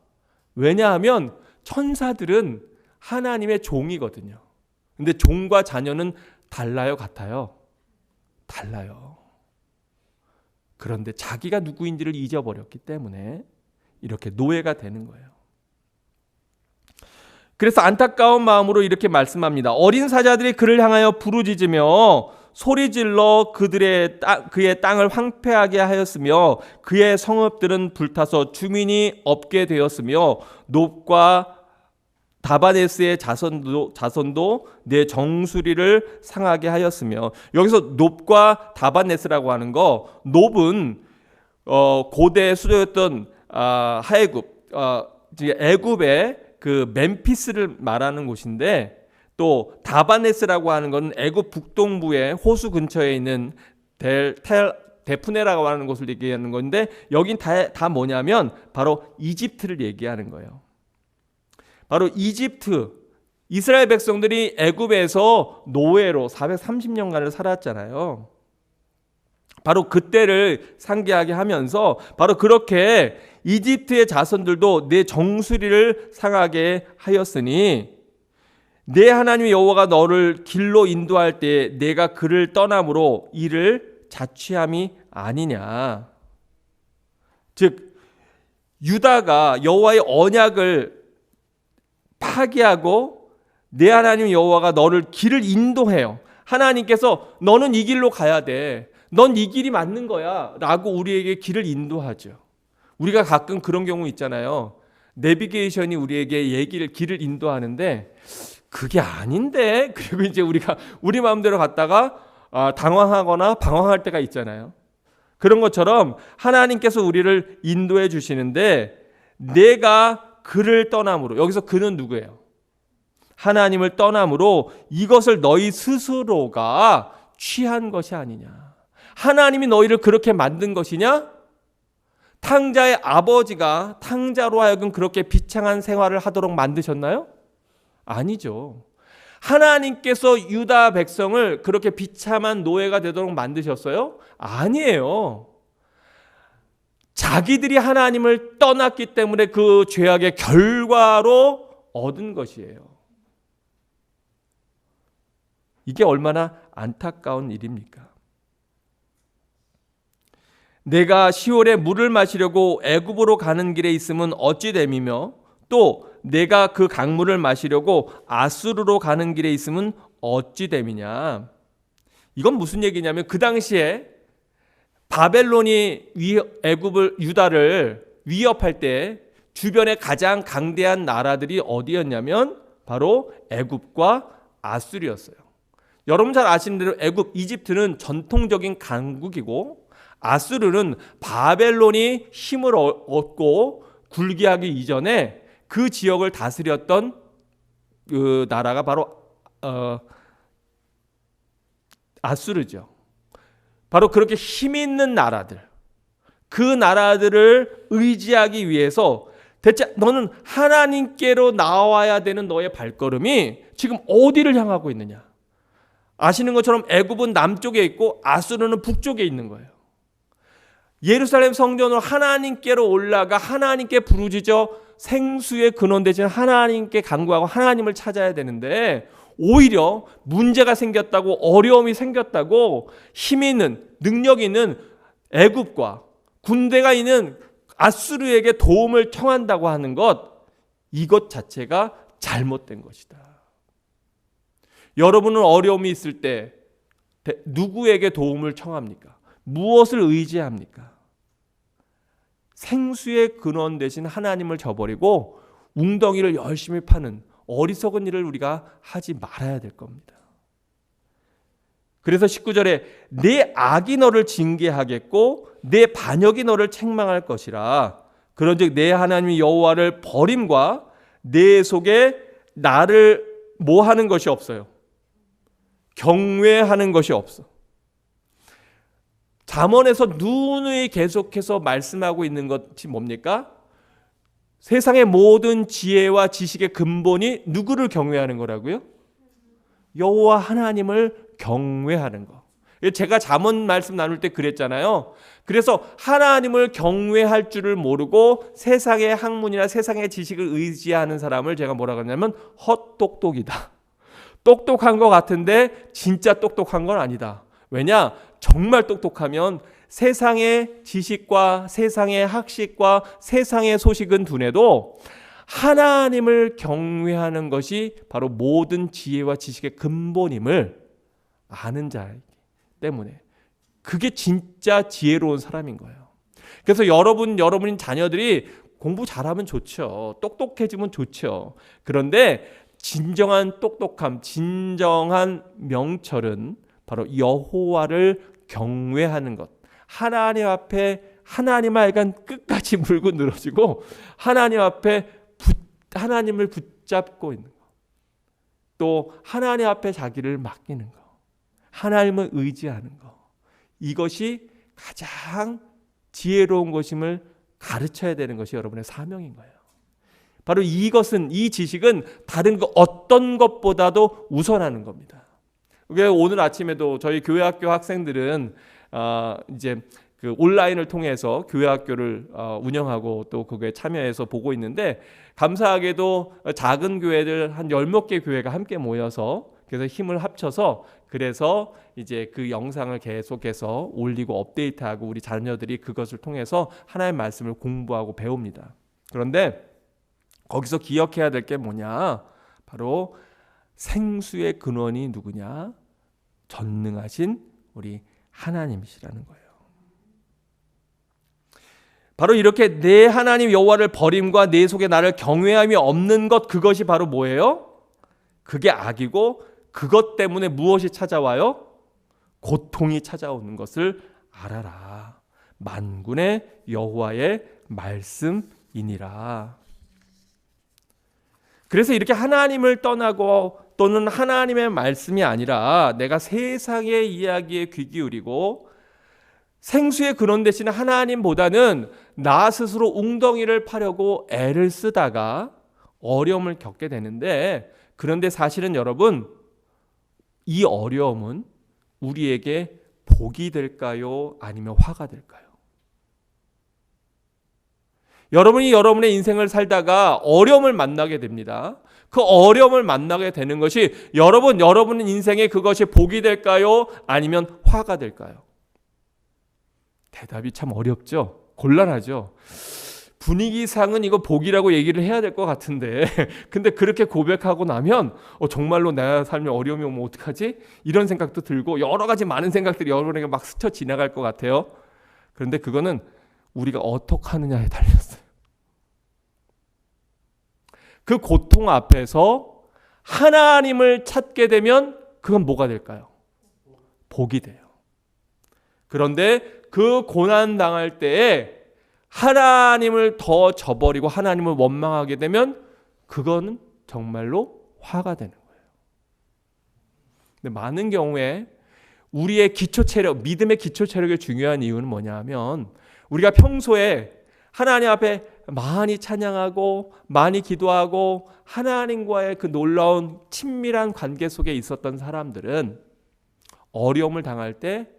왜냐하면 천사들은 하나님의 종이거든요. 근데 종과 자녀는 달라요, 같아요? 달라요. 그런데 자기가 누구인지를 잊어버렸기 때문에 이렇게 노예가 되는 거예요. 그래서 안타까운 마음으로 이렇게 말씀합니다. 어린 사자들이 그를 향하여 부르짖으며 소리질러 그의 땅을 황폐하게 하였으며 그의 성읍들은 불타서 주민이 없게 되었으며 놉과 다바네스의 자손도 내 정수리를 상하게 하였으며, 여기서 놉과 다바네스라고 하는 거, 놉은 고대 수도였던 하해굽, 애굽의 그 멤피스를 말하는 곳인데, 또 다바네스라고 하는 건 애굽 북동부의 호수 근처에 있는 데푸네라고 하는 곳을 얘기하는 건데, 여긴 다 뭐냐면 바로 이집트를 얘기하는 거예요. 바로 이집트, 이스라엘 백성들이 애굽에서 노예로 430년간을 살았잖아요. 바로 그때를 상기하게 하면서 바로 그렇게 이집트의 자손들도 내 정수리를 상하게 하였으니 내 하나님 여호와가 너를 길로 인도할 때 내가 그를 떠남으로 이를 자취함이 아니냐. 즉 유다가 여호와의 언약을 파기하고 내 하나님 여호와가 너를 길을 인도해요. 하나님께서 너는 이 길로 가야 돼. 넌 이 길이 맞는 거야 라고 우리에게 길을 인도하죠. 우리가 가끔 그런 경우 있잖아요. 내비게이션이 우리에게 길을 인도하는데 그게 아닌데, 그리고 이제 우리가 우리 마음대로 갔다가 당황하거나 방황할 때가 있잖아요. 그런 것처럼 하나님께서 우리를 인도해 주시는데 내가 그를 떠남으로, 여기서 그는 누구예요? 하나님을 떠남으로 이것을 너희 스스로가 취한 것이 아니냐. 하나님이 너희를 그렇게 만든 것이냐? 탕자의 아버지가 탕자로 하여금 그렇게 비창한 생활을 하도록 만드셨나요? 아니죠. 하나님께서 유다 백성을 그렇게 비참한 노예가 되도록 만드셨어요? 아니에요. 자기들이 하나님을 떠났기 때문에 그 죄악의 결과로 얻은 것이에요. 이게 얼마나 안타까운 일입니까? 내가 시올에 물을 마시려고 애굽으로 가는 길에 있음은 어찌 됨이며 또 내가 그 강물을 마시려고 아수르로 가는 길에 있음은 어찌 됨이냐. 이건 무슨 얘기냐면 그 당시에 바벨론이 유다를 위협할 때 주변에 가장 강대한 나라들이 어디였냐면 바로 애굽과 아수르였어요. 여러분 잘 아시는 대로 이집트는 전통적인 강국이고 아수르는 바벨론이 힘을 얻고 굴기하기 이전에 그 지역을 다스렸던 그 나라가 바로 아수르죠. 바로 그렇게 힘 있는 나라들, 그 나라들을 의지하기 위해서 대체 너는 하나님께로 나와야 되는 너의 발걸음이 지금 어디를 향하고 있느냐. 아시는 것처럼 애굽은 남쪽에 있고 아수르는 북쪽에 있는 거예요. 예루살렘 성전으로 하나님께로 올라가 하나님께 부르짖어 생수의 근원 되신 하나님께 간구하고 하나님을 찾아야 되는데 오히려 문제가 생겼다고, 어려움이 생겼다고 힘 있는, 능력 있는 애굽과 군대가 있는 아수르에게 도움을 청한다고 하는 것, 이것 자체가 잘못된 것이다. 여러분은 어려움이 있을 때 누구에게 도움을 청합니까? 무엇을 의지합니까? 생수의 근원 되신 하나님을 저버리고 웅덩이를 열심히 파는 어리석은 일을 우리가 하지 말아야 될 겁니다. 그래서 19절에 내 악이 너를 징계하겠고 내 반역이 너를 책망할 것이라. 그런즉 내 하나님 여호와를 버림과 내 속에 나를 뭐 하는 것이 없어요. 경외하는 것이 없어. 잠언에서 누누이 계속해서 말씀하고 있는 것이 뭡니까? 세상의 모든 지혜와 지식의 근본이 누구를 경외하는 거라고요? 여호와 하나님을 경외하는 거. 제가 잠언 말씀 나눌 때 그랬잖아요. 그래서 하나님을 경외할 줄을 모르고 세상의 학문이나 세상의 지식을 의지하는 사람을 제가 뭐라고 하냐면 헛똑똑이다. 똑똑한 것 같은데 진짜 똑똑한 건 아니다. 왜냐? 정말 똑똑하면 세상의 지식과 세상의 학식과 세상의 소식은 둔해도 하나님을 경외하는 것이 바로 모든 지혜와 지식의 근본임을 아는 자이기 때문에 그게 진짜 지혜로운 사람인 거예요. 그래서 여러분의 자녀들이 공부 잘하면 좋죠. 똑똑해지면 좋죠. 그런데 진정한 똑똑함, 진정한 명철은 바로 여호와를 경외하는 것. 하나님 앞에 하나님 하여간 끝까지 물고 늘어지고 하나님 앞에 하나님을 붙잡고 있는 거, 또 하나님 앞에 자기를 맡기는 거, 하나님을 의지하는 거, 이것이 가장 지혜로운 것임을 가르쳐야 되는 것이 여러분의 사명인 거예요. 바로 이것은, 이 지식은 다른 그 어떤 것보다도 우선하는 겁니다. 오늘 아침에도 저희 교회학교 학생들은 이제 그 온라인을 통해서 교회학교를 운영하고 또 그거에 참여해서 보고 있는데, 감사하게도 작은 교회들 한 10몇 개 교회가 함께 모여서 그래서 힘을 합쳐서 그래서 이제 그 영상을 계속해서 올리고 업데이트하고 우리 자녀들이 그것을 통해서 하나님의 말씀을 공부하고 배웁니다. 그런데 거기서 기억해야 될 게 뭐냐? 바로 생수의 근원이 누구냐? 전능하신 우리 하나님이시라는 거예요. 바로 이렇게 내 하나님 여호와를 버림과 내 속에 나를 경외함이 없는 것, 그것이 바로 뭐예요? 그게 악이고, 그것 때문에 무엇이 찾아와요? 고통이 찾아오는 것을 알아라. 만군의 여호와의 말씀이니라. 그래서 이렇게 하나님을 떠나고 또는 하나님의 말씀이 아니라 내가 세상의 이야기에 귀 기울이고 생수의 근원 대신 하나님보다는 나 스스로 웅덩이를 파려고 애를 쓰다가 어려움을 겪게 되는데, 그런데 사실은 여러분, 이 어려움은 우리에게 복이 될까요? 아니면 화가 될까요? 여러분이 여러분의 인생을 살다가 어려움을 만나게 됩니다. 그 어려움을 만나게 되는 것이 여러분의 인생에 그것이 복이 될까요? 아니면 화가 될까요? 대답이 참 어렵죠? 곤란하죠? 분위기상은 이거 복이라고 얘기를 해야 될 것 같은데, 근데 그렇게 고백하고 나면 정말로 내 삶에 어려움이 오면 어떡하지? 이런 생각도 들고 여러 가지 많은 생각들이 여러분에게 막 스쳐 지나갈 것 같아요. 그런데 그거는 우리가 어떻게 하느냐에 달렸어요. 그 고통 앞에서 하나님을 찾게 되면 그건 뭐가 될까요? 복이 돼요. 그런데 그 고난 당할 때에 하나님을 더 저버리고 하나님을 원망하게 되면 그거는 정말로 화가 되는 거예요. 근데 많은 경우에 우리의 기초 체력, 믿음의 기초 체력이 중요한 이유는 뭐냐 하면, 우리가 평소에 하나님 앞에 많이 찬양하고 많이 기도하고 하나님과의 그 놀라운 친밀한 관계 속에 있었던 사람들은 어려움을 당할 때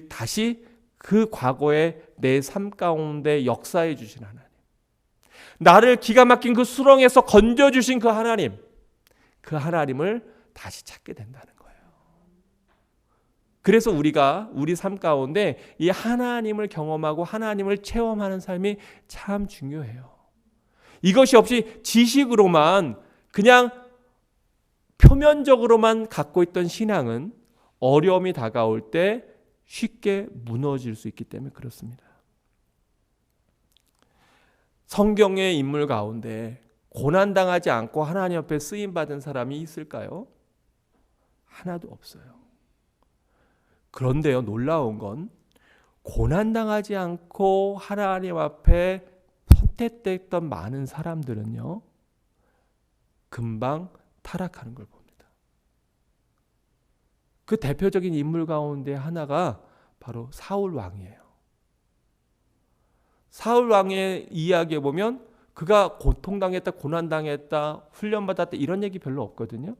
다시 그 과거의 내 삶 가운데 역사해 주신 하나님, 나를 기가 막힌 그 수렁에서 건져주신 그 하나님을 다시 찾게 된다는 거예요. 그래서 우리가 우리 삶 가운데 이 하나님을 경험하고 하나님을 체험하는 삶이 참 중요해요. 이것이 없이 지식으로만 그냥 표면적으로만 갖고 있던 신앙은 어려움이 다가올 때 쉽게 무너질 수 있기 때문에 그렇습니다. 성경의 인물 가운데 고난당하지 않고 하나님 앞에 쓰임받은 사람이 있을까요? 하나도 없어요. 그런데요, 놀라운 건 고난당하지 않고 하나님 앞에 선택됐던 많은 사람들은요, 금방 타락하는 걸 봅니다. 그 대표적인 인물 가운데 하나가 바로 사울 왕이에요. 사울 왕의 이야기에 보면 그가 고통당했다, 고난당했다, 훈련받았다 이런 얘기 별로 없거든요.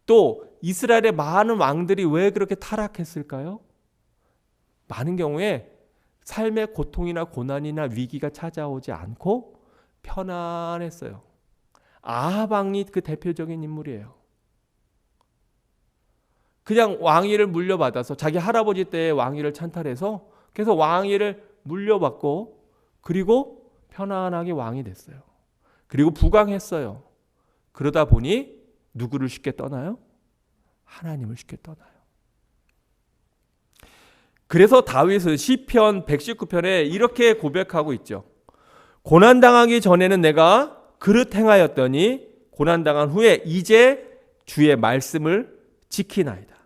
또 이스라엘의 많은 왕들이 왜 그렇게 타락했을까요? 많은 경우에 삶의 고통이나 고난이나 위기가 찾아오지 않고 편안했어요. 아합 왕이 그 대표적인 인물이에요. 그냥 왕위를 물려받아서 자기 할아버지 때의 왕위를 찬탈해서 그래서 왕위를 물려받고 그리고 편안하게 왕이 됐어요. 그리고 부강했어요. 그러다 보니 누구를 쉽게 떠나요? 하나님을 쉽게 떠나요. 그래서 다윗은 시편 119편에 이렇게 고백하고 있죠. 고난당하기 전에는 내가 그릇 행하였더니 고난당한 후에 이제 주의 말씀을 지키나이다.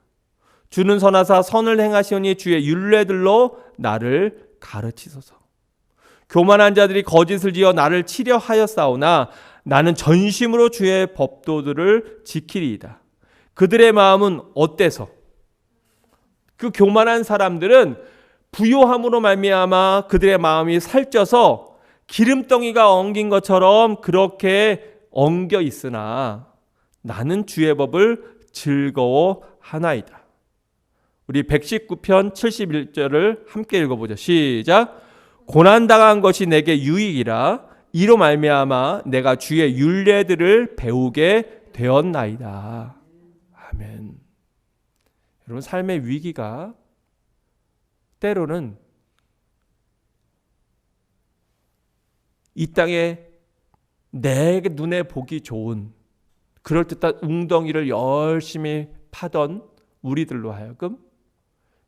주는 선하사 선을 행하시오니 주의 율례들로 나를 가르치소서. 교만한 자들이 거짓을 지어 나를 치려 하였사오나 나는 전심으로 주의 법도들을 지키리이다. 그들의 마음은 어때서? 그 교만한 사람들은 부요함으로 말미암아 그들의 마음이 살쪄서 기름덩이가 엉긴 것처럼 그렇게 엉겨 있으나 나는 주의 법을 즐거워하나이다. 우리 119편 71절을 함께 읽어보죠. 시작. 고난당한 것이 내게 유익이라 이로 말미암아 내가 주의 율례들을 배우게 되었나이다. 아멘. 여러분, 삶의 위기가 때로는 이 땅에 내 눈에 보기 좋은 그럴듯한 웅덩이를 열심히 파던 우리들로 하여금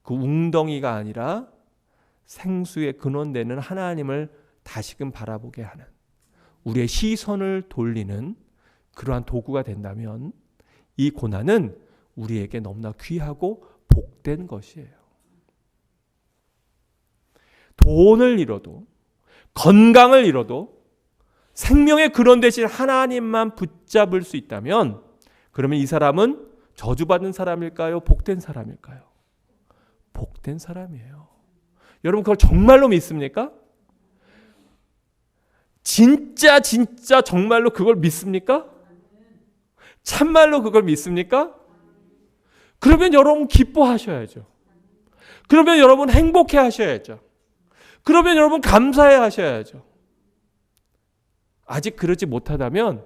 그 웅덩이가 아니라 생수의 근원되는 하나님을 다시금 바라보게 하는, 우리의 시선을 돌리는 그러한 도구가 된다면 이 고난은 우리에게 너무나 귀하고 복된 것이에요. 돈을 잃어도, 건강을 잃어도 생명의 근원 대신 하나님만 붙잡을 수 있다면 그러면 이 사람은 저주받은 사람일까요? 복된 사람일까요? 복된 사람이에요. 여러분, 그걸 정말로 믿습니까? 진짜 정말로 그걸 믿습니까? 참말로 그걸 믿습니까? 그러면 여러분 기뻐하셔야죠. 그러면 여러분 행복해 하셔야죠. 그러면 여러분 감사해 하셔야죠. 아직 그러지 못하다면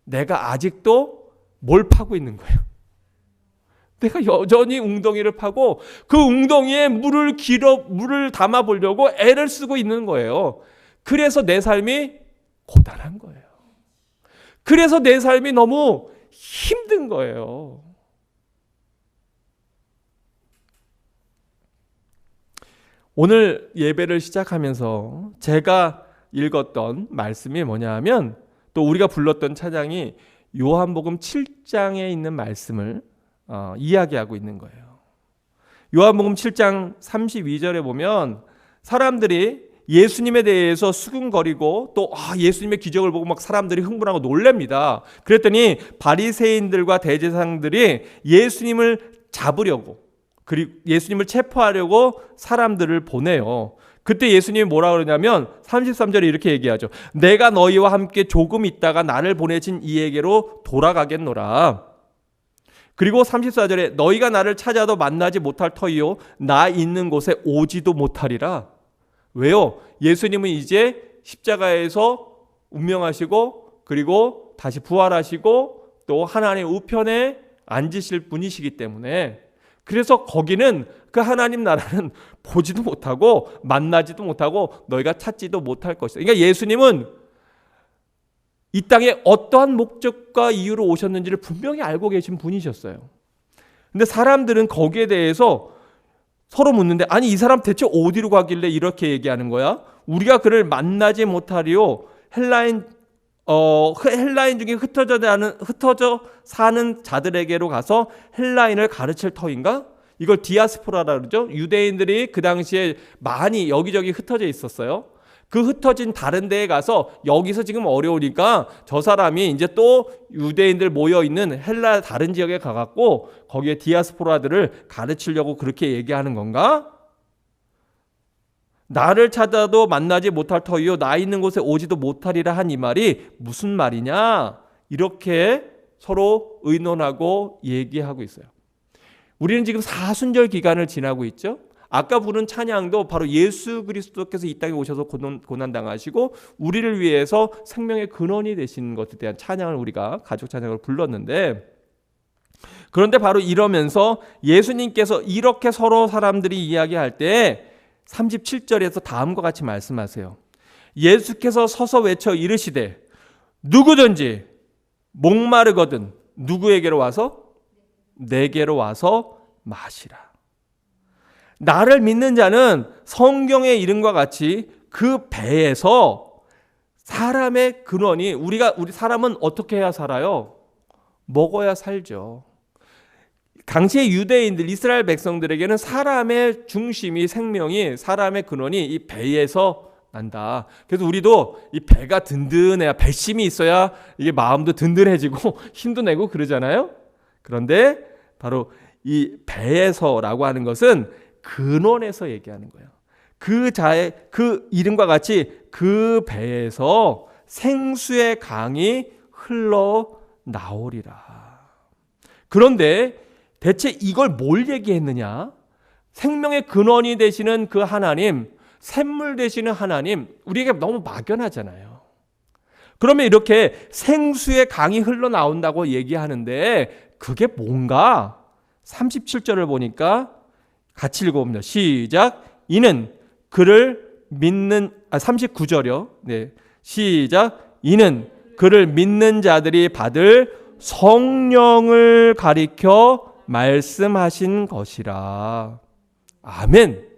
내가 아직도 뭘 파고 있는 거예요? 내가 여전히 웅덩이를 파고 그 웅덩이에 물을 담아 보려고 애를 쓰고 있는 거예요. 그래서 내 삶이 고단한 거예요. 그래서 내 삶이 너무 힘든 거예요. 오늘 예배를 시작하면서 제가 읽었던 말씀이 뭐냐 하면, 또 우리가 불렀던 찬양이 요한복음 7장에 있는 말씀을 이야기하고 있는 거예요. 요한복음 7장 32절에 보면 사람들이 예수님에 대해서 수군거리고 또 예수님의 기적을 보고 막 사람들이 흥분하고 놀랍니다. 그랬더니 바리새인들과 대제사장들이 예수님을 잡으려고, 그리고 예수님을 체포하려고 사람들을 보내요. 그때 예수님이 뭐라 그러냐면 33절에 이렇게 얘기하죠. 내가 너희와 함께 조금 있다가 나를 보내신 이에게로 돌아가겠노라. 그리고 34절에 너희가 나를 찾아도 만나지 못할 터이요 나 있는 곳에 오지도 못하리라. 왜요? 예수님은 이제 십자가에서 운명하시고 그리고 다시 부활하시고 또 하나님의 우편에 앉으실 분이시기 때문에, 그래서 거기는 그 하나님 나라는 보지도 못하고 만나지도 못하고 너희가 찾지도 못할 것이다. 그러니까 예수님은 이 땅에 어떠한 목적과 이유로 오셨는지를 분명히 알고 계신 분이셨어요. 근데 사람들은 거기에 대해서 서로 묻는데, 아니 이 사람 대체 어디로 가길래 이렇게 얘기하는 거야? 우리가 그를 만나지 못하리요. 헬라인 중에 흩어져 사는 자들에게로 가서 헬라인을 가르칠 터인가? 이걸 디아스포라라 그러죠. 유대인들이 그 당시에 많이 여기저기 흩어져 있었어요. 그 흩어진 다른 데에 가서 여기서 지금 어려우니까 저 사람이 이제 또 유대인들 모여 있는 헬라 다른 지역에 가갖고 거기에 디아스포라들을 가르치려고 그렇게 얘기하는 건가? 나를 찾아도 만나지 못할 터이요 나 있는 곳에 오지도 못하리라 한 이 말이 무슨 말이냐? 이렇게 서로 의논하고 얘기하고 있어요. 우리는 지금 사순절 기간을 지나고 있죠. 아까 부른 찬양도 바로 예수 그리스도께서 이 땅에 오셔서 고난당하시고 우리를 위해서 생명의 근원이 되신 것에 대한 찬양을 우리가 가족 찬양으로 불렀는데, 그런데 바로 이러면서 예수님께서 이렇게 서로 사람들이 이야기할 때 37절에서 다음과 같이 말씀하세요. 예수께서 서서 외쳐 이르시되 누구든지 목마르거든 누구에게로 와서? 내게로 와서 마시라. 나를 믿는 자는 성경의 이름과 같이 그 배에서 사람의 근원이, 우리 사람은 어떻게 해야 살아요? 먹어야 살죠. 당시의 유대인들, 이스라엘 백성들에게는 사람의 중심이, 생명이, 사람의 근원이 이 배에서 난다. 그래서 우리도 이 배가 든든해야, 배심이 있어야 이게 마음도 든든해지고 힘도 내고 그러잖아요. 그런데 바로 이 배에서라고 하는 것은 근원에서 얘기하는 거예요. 그 이름과 같이 그 배에서 생수의 강이 흘러 나오리라. 그런데 대체 이걸 뭘 얘기했느냐? 생명의 근원이 되시는 그 하나님, 샘물 되시는 하나님, 우리에게 너무 막연하잖아요. 그러면 이렇게 생수의 강이 흘러나온다고 얘기하는데 그게 뭔가? 37절을 보니까 같이 읽어봅니다. 시작. 이는 그를 믿는 39절이요. 네. 시작. 이는 그를 믿는 자들이 받을 성령을 가리켜 말씀하신 것이라. 아멘.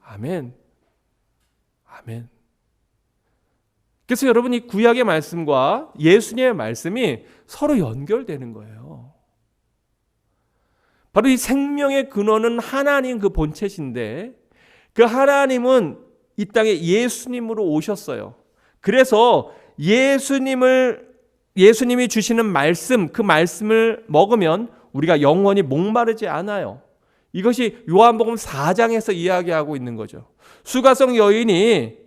아멘. 아멘. 그래서 여러분, 이 구약의 말씀과 예수님의 말씀이 서로 연결되는 거예요. 바로 이 생명의 근원은 하나님 그 본체신데 그 하나님은 이 땅에 예수님으로 오셨어요. 그래서 예수님이 주시는 말씀, 그 말씀을 먹으면 우리가 영원히 목마르지 않아요. 이것이 요한복음 4장에서 이야기하고 있는 거죠. 수가성 여인이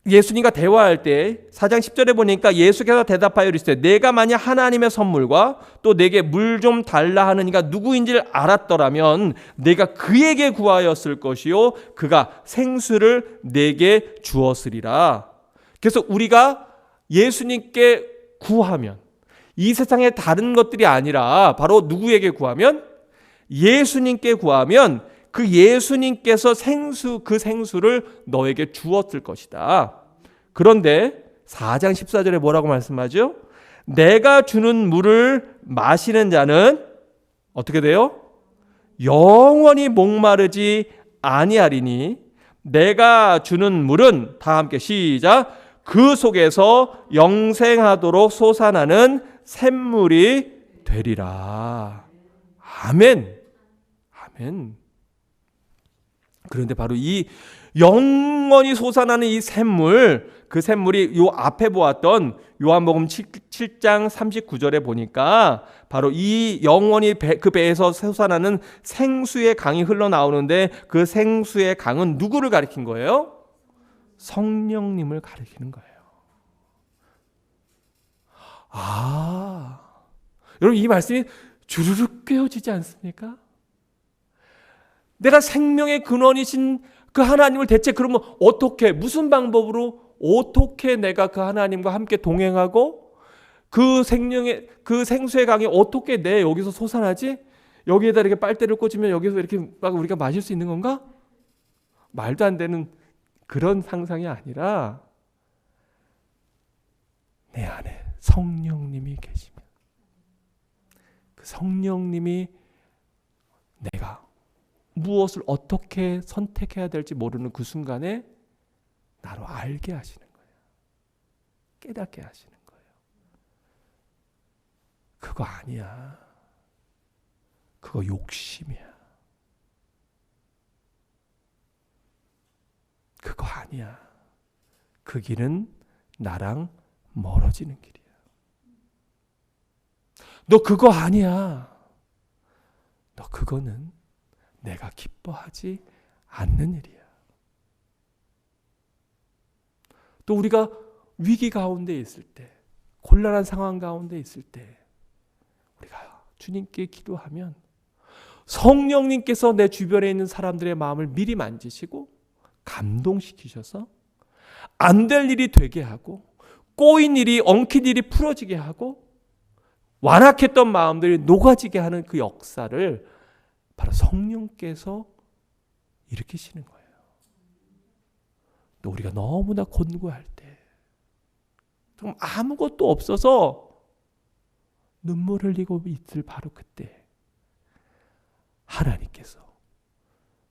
예수님과 대화할 때 4장 10절에 보니까 예수께서 대답하여 이르시되 내가 만약 하나님의 선물과 또 내게 물 좀 달라 하는 이가 누구인지를 알았더라면 내가 그에게 구하였을 것이요 그가 생수를 내게 주었으리라. 그래서 우리가 예수님께 구하면 이 세상의 다른 것들이 아니라 바로 누구에게 구하면? 예수님께 구하면 그 예수님께서 그 생수를 너에게 주었을 것이다. 그런데 4장 14절에 뭐라고 말씀하죠? 내가 주는 물을 마시는 자는 어떻게 돼요? 영원히 목마르지 아니하리니 내가 주는 물은 다 함께 시작. 그 속에서 영생하도록 솟아나는 샘물이 되리라. 아멘. 아멘. 그런데 바로 이 영원히 솟아나는 이 샘물, 그 샘물이 요 앞에 보았던 요한복음 7장 39절에 보니까 바로 이 영원히 그 배에서 솟아나는 생수의 강이 흘러나오는데 그 생수의 강은 누구를 가리킨 거예요? 성령님을 가리키는 거예요. 여러분, 이 말씀이 주르륵 꿰어지지 않습니까? 내가 생명의 근원이신 그 하나님을 대체 그러면 어떻게, 무슨 방법으로 어떻게 내가 그 하나님과 함께 동행하고 그 생수의 강이 어떻게 내 여기서 솟아나지? 여기에다 이렇게 빨대를 꽂으면 여기서 이렇게 막 우리가 마실 수 있는 건가? 말도 안 되는 그런 상상이 아니라 내 안에 성령님이 계시면 그 성령님이 내가 무엇을 어떻게 선택해야 될지 모르는 그 순간에 나로 알게 하시는 거예요. 깨닫게 하시는 거예요. 그거 아니야. 그거 욕심이야. 그거 아니야. 그 길은 나랑 멀어지는 길이야. 너 그거 아니야. 너 그거는 내가 기뻐하지 않는 일이야. 또 우리가 위기 가운데 있을 때, 곤란한 상황 가운데 있을 때 우리가 주님께 기도하면 성령님께서 내 주변에 있는 사람들의 마음을 미리 만지시고 감동시키셔서 안 될 일이 되게 하고 꼬인 일이, 엉킨 일이 풀어지게 하고 완악했던 마음들이 녹아지게 하는 그 역사를 바로 성령께서 일으키시는 거예요. 또 우리가 너무나 곤고할 때, 좀 아무것도 없어서 눈물 흘리고 있을 바로 그때 하나님께서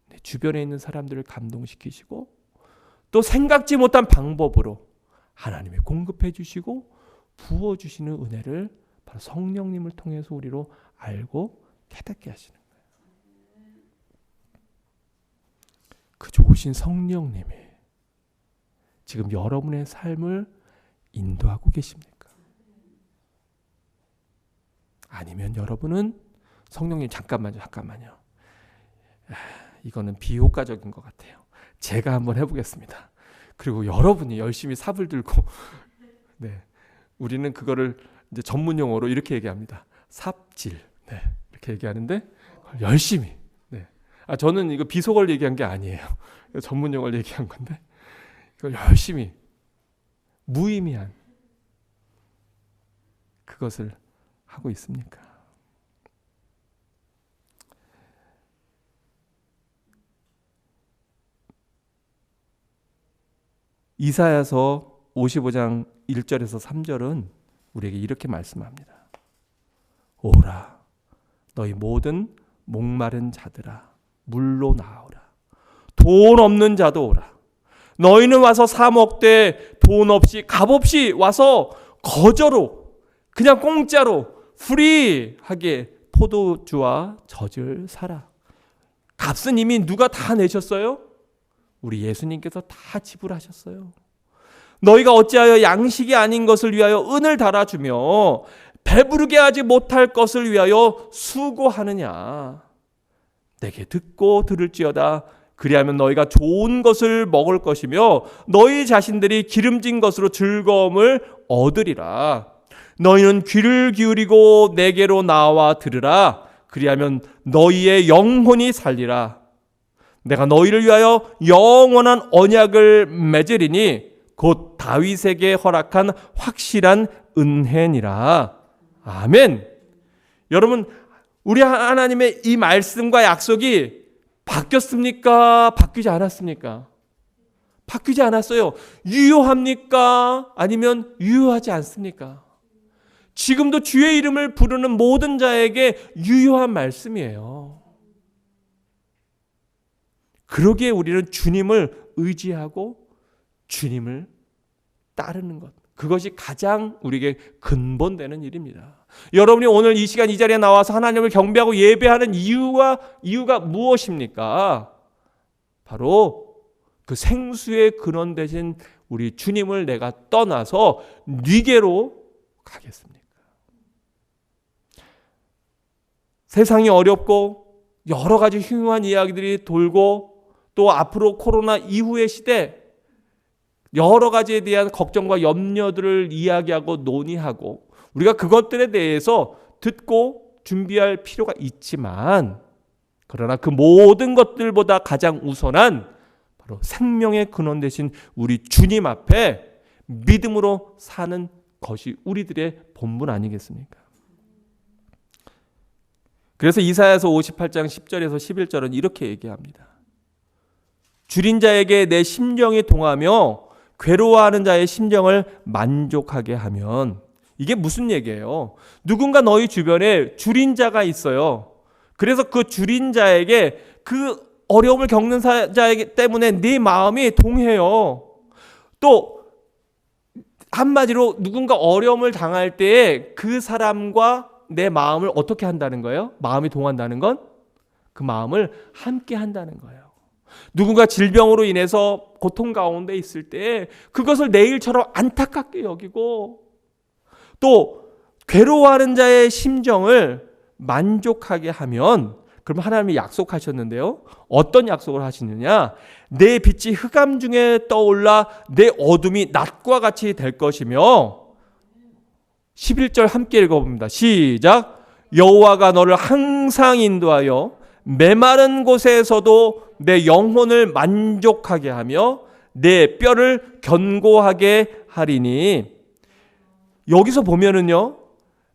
내 주변에 있는 사람들을 감동시키시고 또 생각지 못한 방법으로 하나님이 공급해 주시고 부어 주시는 은혜를 바로 성령님을 통해서 우리로 알고 깨닫게 하시는 거예요. 그 좋으신 성령님이 지금 여러분의 삶을 인도하고 계십니까? 아니면 여러분은 성령님 잠깐만요. 이거는 비효과적인 것 같아요. 제가 한번 해보겠습니다. 그리고 여러분이 열심히 삽을 들고 네, 우리는 그거를 이제 전문 용어로 이렇게 얘기합니다. 삽질. 네, 이렇게 얘기하는데 열심히. 네. 저는 이거 비속어를 얘기한 게 아니에요. 전문 용어를 얘기한 건데 이걸 열심히 무의미한 그것을 하고 있습니까? 이사야서 55장 1절에서 3절은 우리에게 이렇게 말씀합니다. 오라 너희 모든 목마른 자들아 물로 나오라. 돈 없는 자도 오라. 너희는 와서 사 먹되 돈 없이 값 없이 와서 거저로 그냥 공짜로 프리하게 포도주와 젖을 사라. 값은 이미 누가 다 내셨어요? 우리 예수님께서 다 지불하셨어요. 너희가 어찌하여 양식이 아닌 것을 위하여 은을 달아주며 배부르게 하지 못할 것을 위하여 수고하느냐. 내게 듣고 들을지어다. 그리하면 너희가 좋은 것을 먹을 것이며 너희 자신들이 기름진 것으로 즐거움을 얻으리라. 너희는 귀를 기울이고 내게로 나와 들으라. 그리하면 너희의 영혼이 살리라. 내가 너희를 위하여 영원한 언약을 맺으리니 곧 다윗에게 허락한 확실한 은혜니라. 아멘. 여러분, 우리 하나님의 이 말씀과 약속이 바뀌었습니까? 바뀌지 않았습니까? 바뀌지 않았어요. 유효합니까? 아니면 유효하지 않습니까? 지금도 주의 이름을 부르는 모든 자에게 유효한 말씀이에요. 그러기에 우리는 주님을 의지하고 주님을 따르는 것, 그것이 가장 우리에게 근본되는 일입니다. 여러분이 오늘 이 시간 이 자리에 나와서 하나님을 경배하고 예배하는 이유가 무엇입니까? 바로 그 생수의 근원 되신 우리 주님을 내가 떠나서 네게로 가겠습니까? 세상이 어렵고 여러 가지 흉흉한 이야기들이 돌고 또 앞으로 코로나 이후의 시대 여러 가지에 대한 걱정과 염려들을 이야기하고 논의하고 우리가 그것들에 대해서 듣고 준비할 필요가 있지만 그러나 그 모든 것들보다 가장 우선한 바로 생명의 근원 되신 우리 주님 앞에 믿음으로 사는 것이 우리들의 본분 아니겠습니까? 그래서 이사야서 58장 10절에서 11절은 이렇게 얘기합니다. 줄인 자에게 내 심정이 동하며 괴로워하는 자의 심정을 만족하게 하면, 이게 무슨 얘기예요? 누군가 너희 주변에 줄인 자가 있어요. 그래서 그 줄인 자에게 그 어려움을 겪는 자에게 때문에 네 마음이 동해요. 또 한마디로 누군가 어려움을 당할 때에 그 사람과 내 마음을 어떻게 한다는 거예요? 마음이 동한다는 건 그 마음을 함께 한다는 거예요. 누군가 질병으로 인해서 고통 가운데 있을 때 그것을 내 일처럼 안타깝게 여기고 또 괴로워하는 자의 심정을 만족하게 하면, 그럼 하나님이 약속하셨는데요. 어떤 약속을 하시느냐? 내 빛이 흑암 중에 떠올라 내 어둠이 낮과 같이 될 것이며, 11절 함께 읽어봅니다. 시작. 여호와가 너를 항상 인도하여 메마른 곳에서도 내 영혼을 만족하게 하며 내 뼈를 견고하게 하리니. 여기서 보면은요,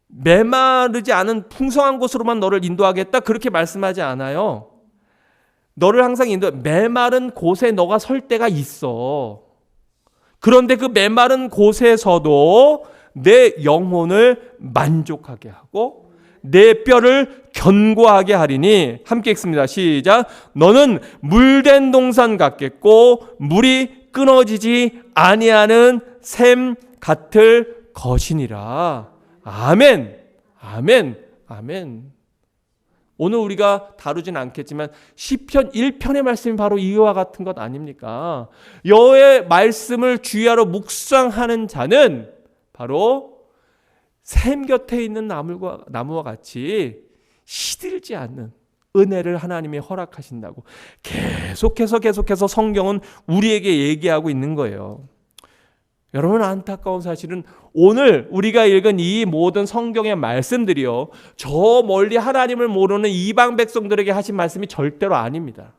메마르지 않은 풍성한 곳으로만 너를 인도하겠다 그렇게 말씀하지 않아요. 너를 항상 메마른 곳에 너가 설 때가 있어. 그런데 그 메마른 곳에서도 내 영혼을 만족하게 하고 내 뼈를 견고하게 하리니. 함께 읽습니다. 시작. 너는 물된 동산 같겠고 물이 끊어지지 아니하는 샘 같을 것이니라. 아멘. 아멘. 아멘. 오늘 우리가 다루진 않겠지만 시편 1편의 말씀이 바로 이와 같은 것 아닙니까? 여호와의 말씀을 주야로 묵상하는 자는 바로 샘 곁에 있는 나무와 같이 시들지 않는 은혜를 하나님이 허락하신다고 계속해서 성경은 우리에게 얘기하고 있는 거예요. 여러분, 안타까운 사실은 오늘 우리가 읽은 이 모든 성경의 말씀들이요, 저 멀리 하나님을 모르는 이방 백성들에게 하신 말씀이 절대로 아닙니다.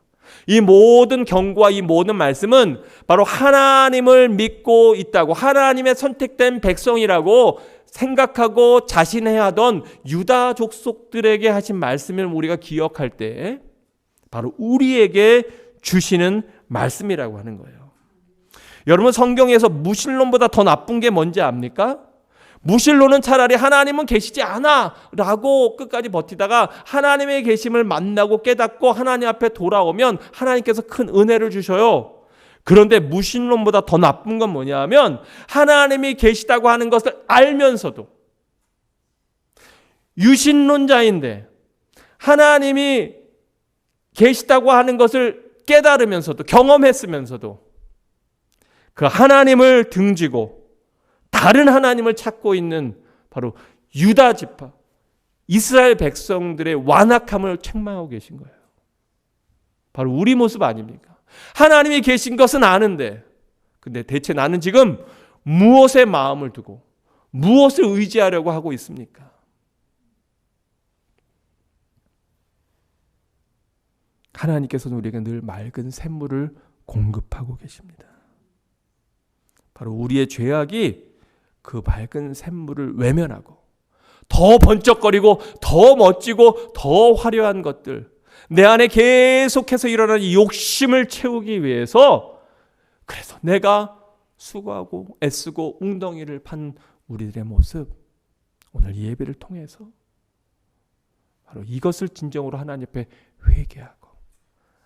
이 모든 경고와 이 모든 말씀은 바로 하나님을 믿고 있다고, 하나님의 선택된 백성이라고 생각하고 자신해야 하던 유다 족속들에게 하신 말씀을 우리가 기억할 때 바로 우리에게 주시는 말씀이라고 하는 거예요. 여러분, 성경에서 무신론보다 더 나쁜 게 뭔지 압니까? 무신론은 차라리 하나님은 계시지 않아 라고 끝까지 버티다가 하나님의 계심을 만나고 깨닫고 하나님 앞에 돌아오면 하나님께서 큰 은혜를 주셔요. 그런데 무신론보다 더 나쁜 건 뭐냐 하면 하나님이 계시다고 하는 것을 알면서도 유신론자인데 하나님이 계시다고 하는 것을 깨달으면서도 경험했으면서도 그 하나님을 등지고 다른 하나님을 찾고 있는 바로 유다 지파, 이스라엘 백성들의 완악함을 책망하고 계신 거예요. 바로 우리 모습 아닙니까? 하나님이 계신 것은 아는데, 근데 대체 나는 지금 무엇에 마음을 두고 무엇을 의지하려고 하고 있습니까? 하나님께서는 우리에게 늘 맑은 샘물을 공급하고 계십니다. 바로 우리의 죄악이 그 맑은 샘물을 외면하고 더 번쩍거리고 더 멋지고 더 화려한 것들, 내 안에 계속해서 일어나는 욕심을 채우기 위해서, 그래서 내가 수고하고 애쓰고 웅덩이를 판 우리들의 모습, 오늘 예배를 통해서 바로 이것을 진정으로 하나님 앞에 회개하고,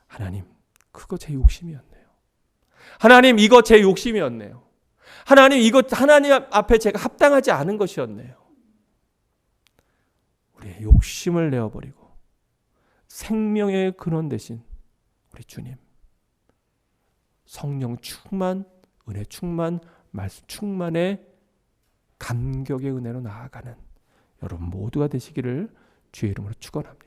하나님, 그거 제 욕심이었네요. 하나님, 이거 제 욕심이었네요. 하나님, 이거 하나님 앞에 제가 합당하지 않은 것이었네요. 우리의 욕심을 내어버리고 생명의 근원 되신 우리 주님, 성령 충만, 은혜 충만, 말씀 충만의 감격의 은혜로 나아가는 여러분 모두가 되시기를 주의 이름으로 축원합니다.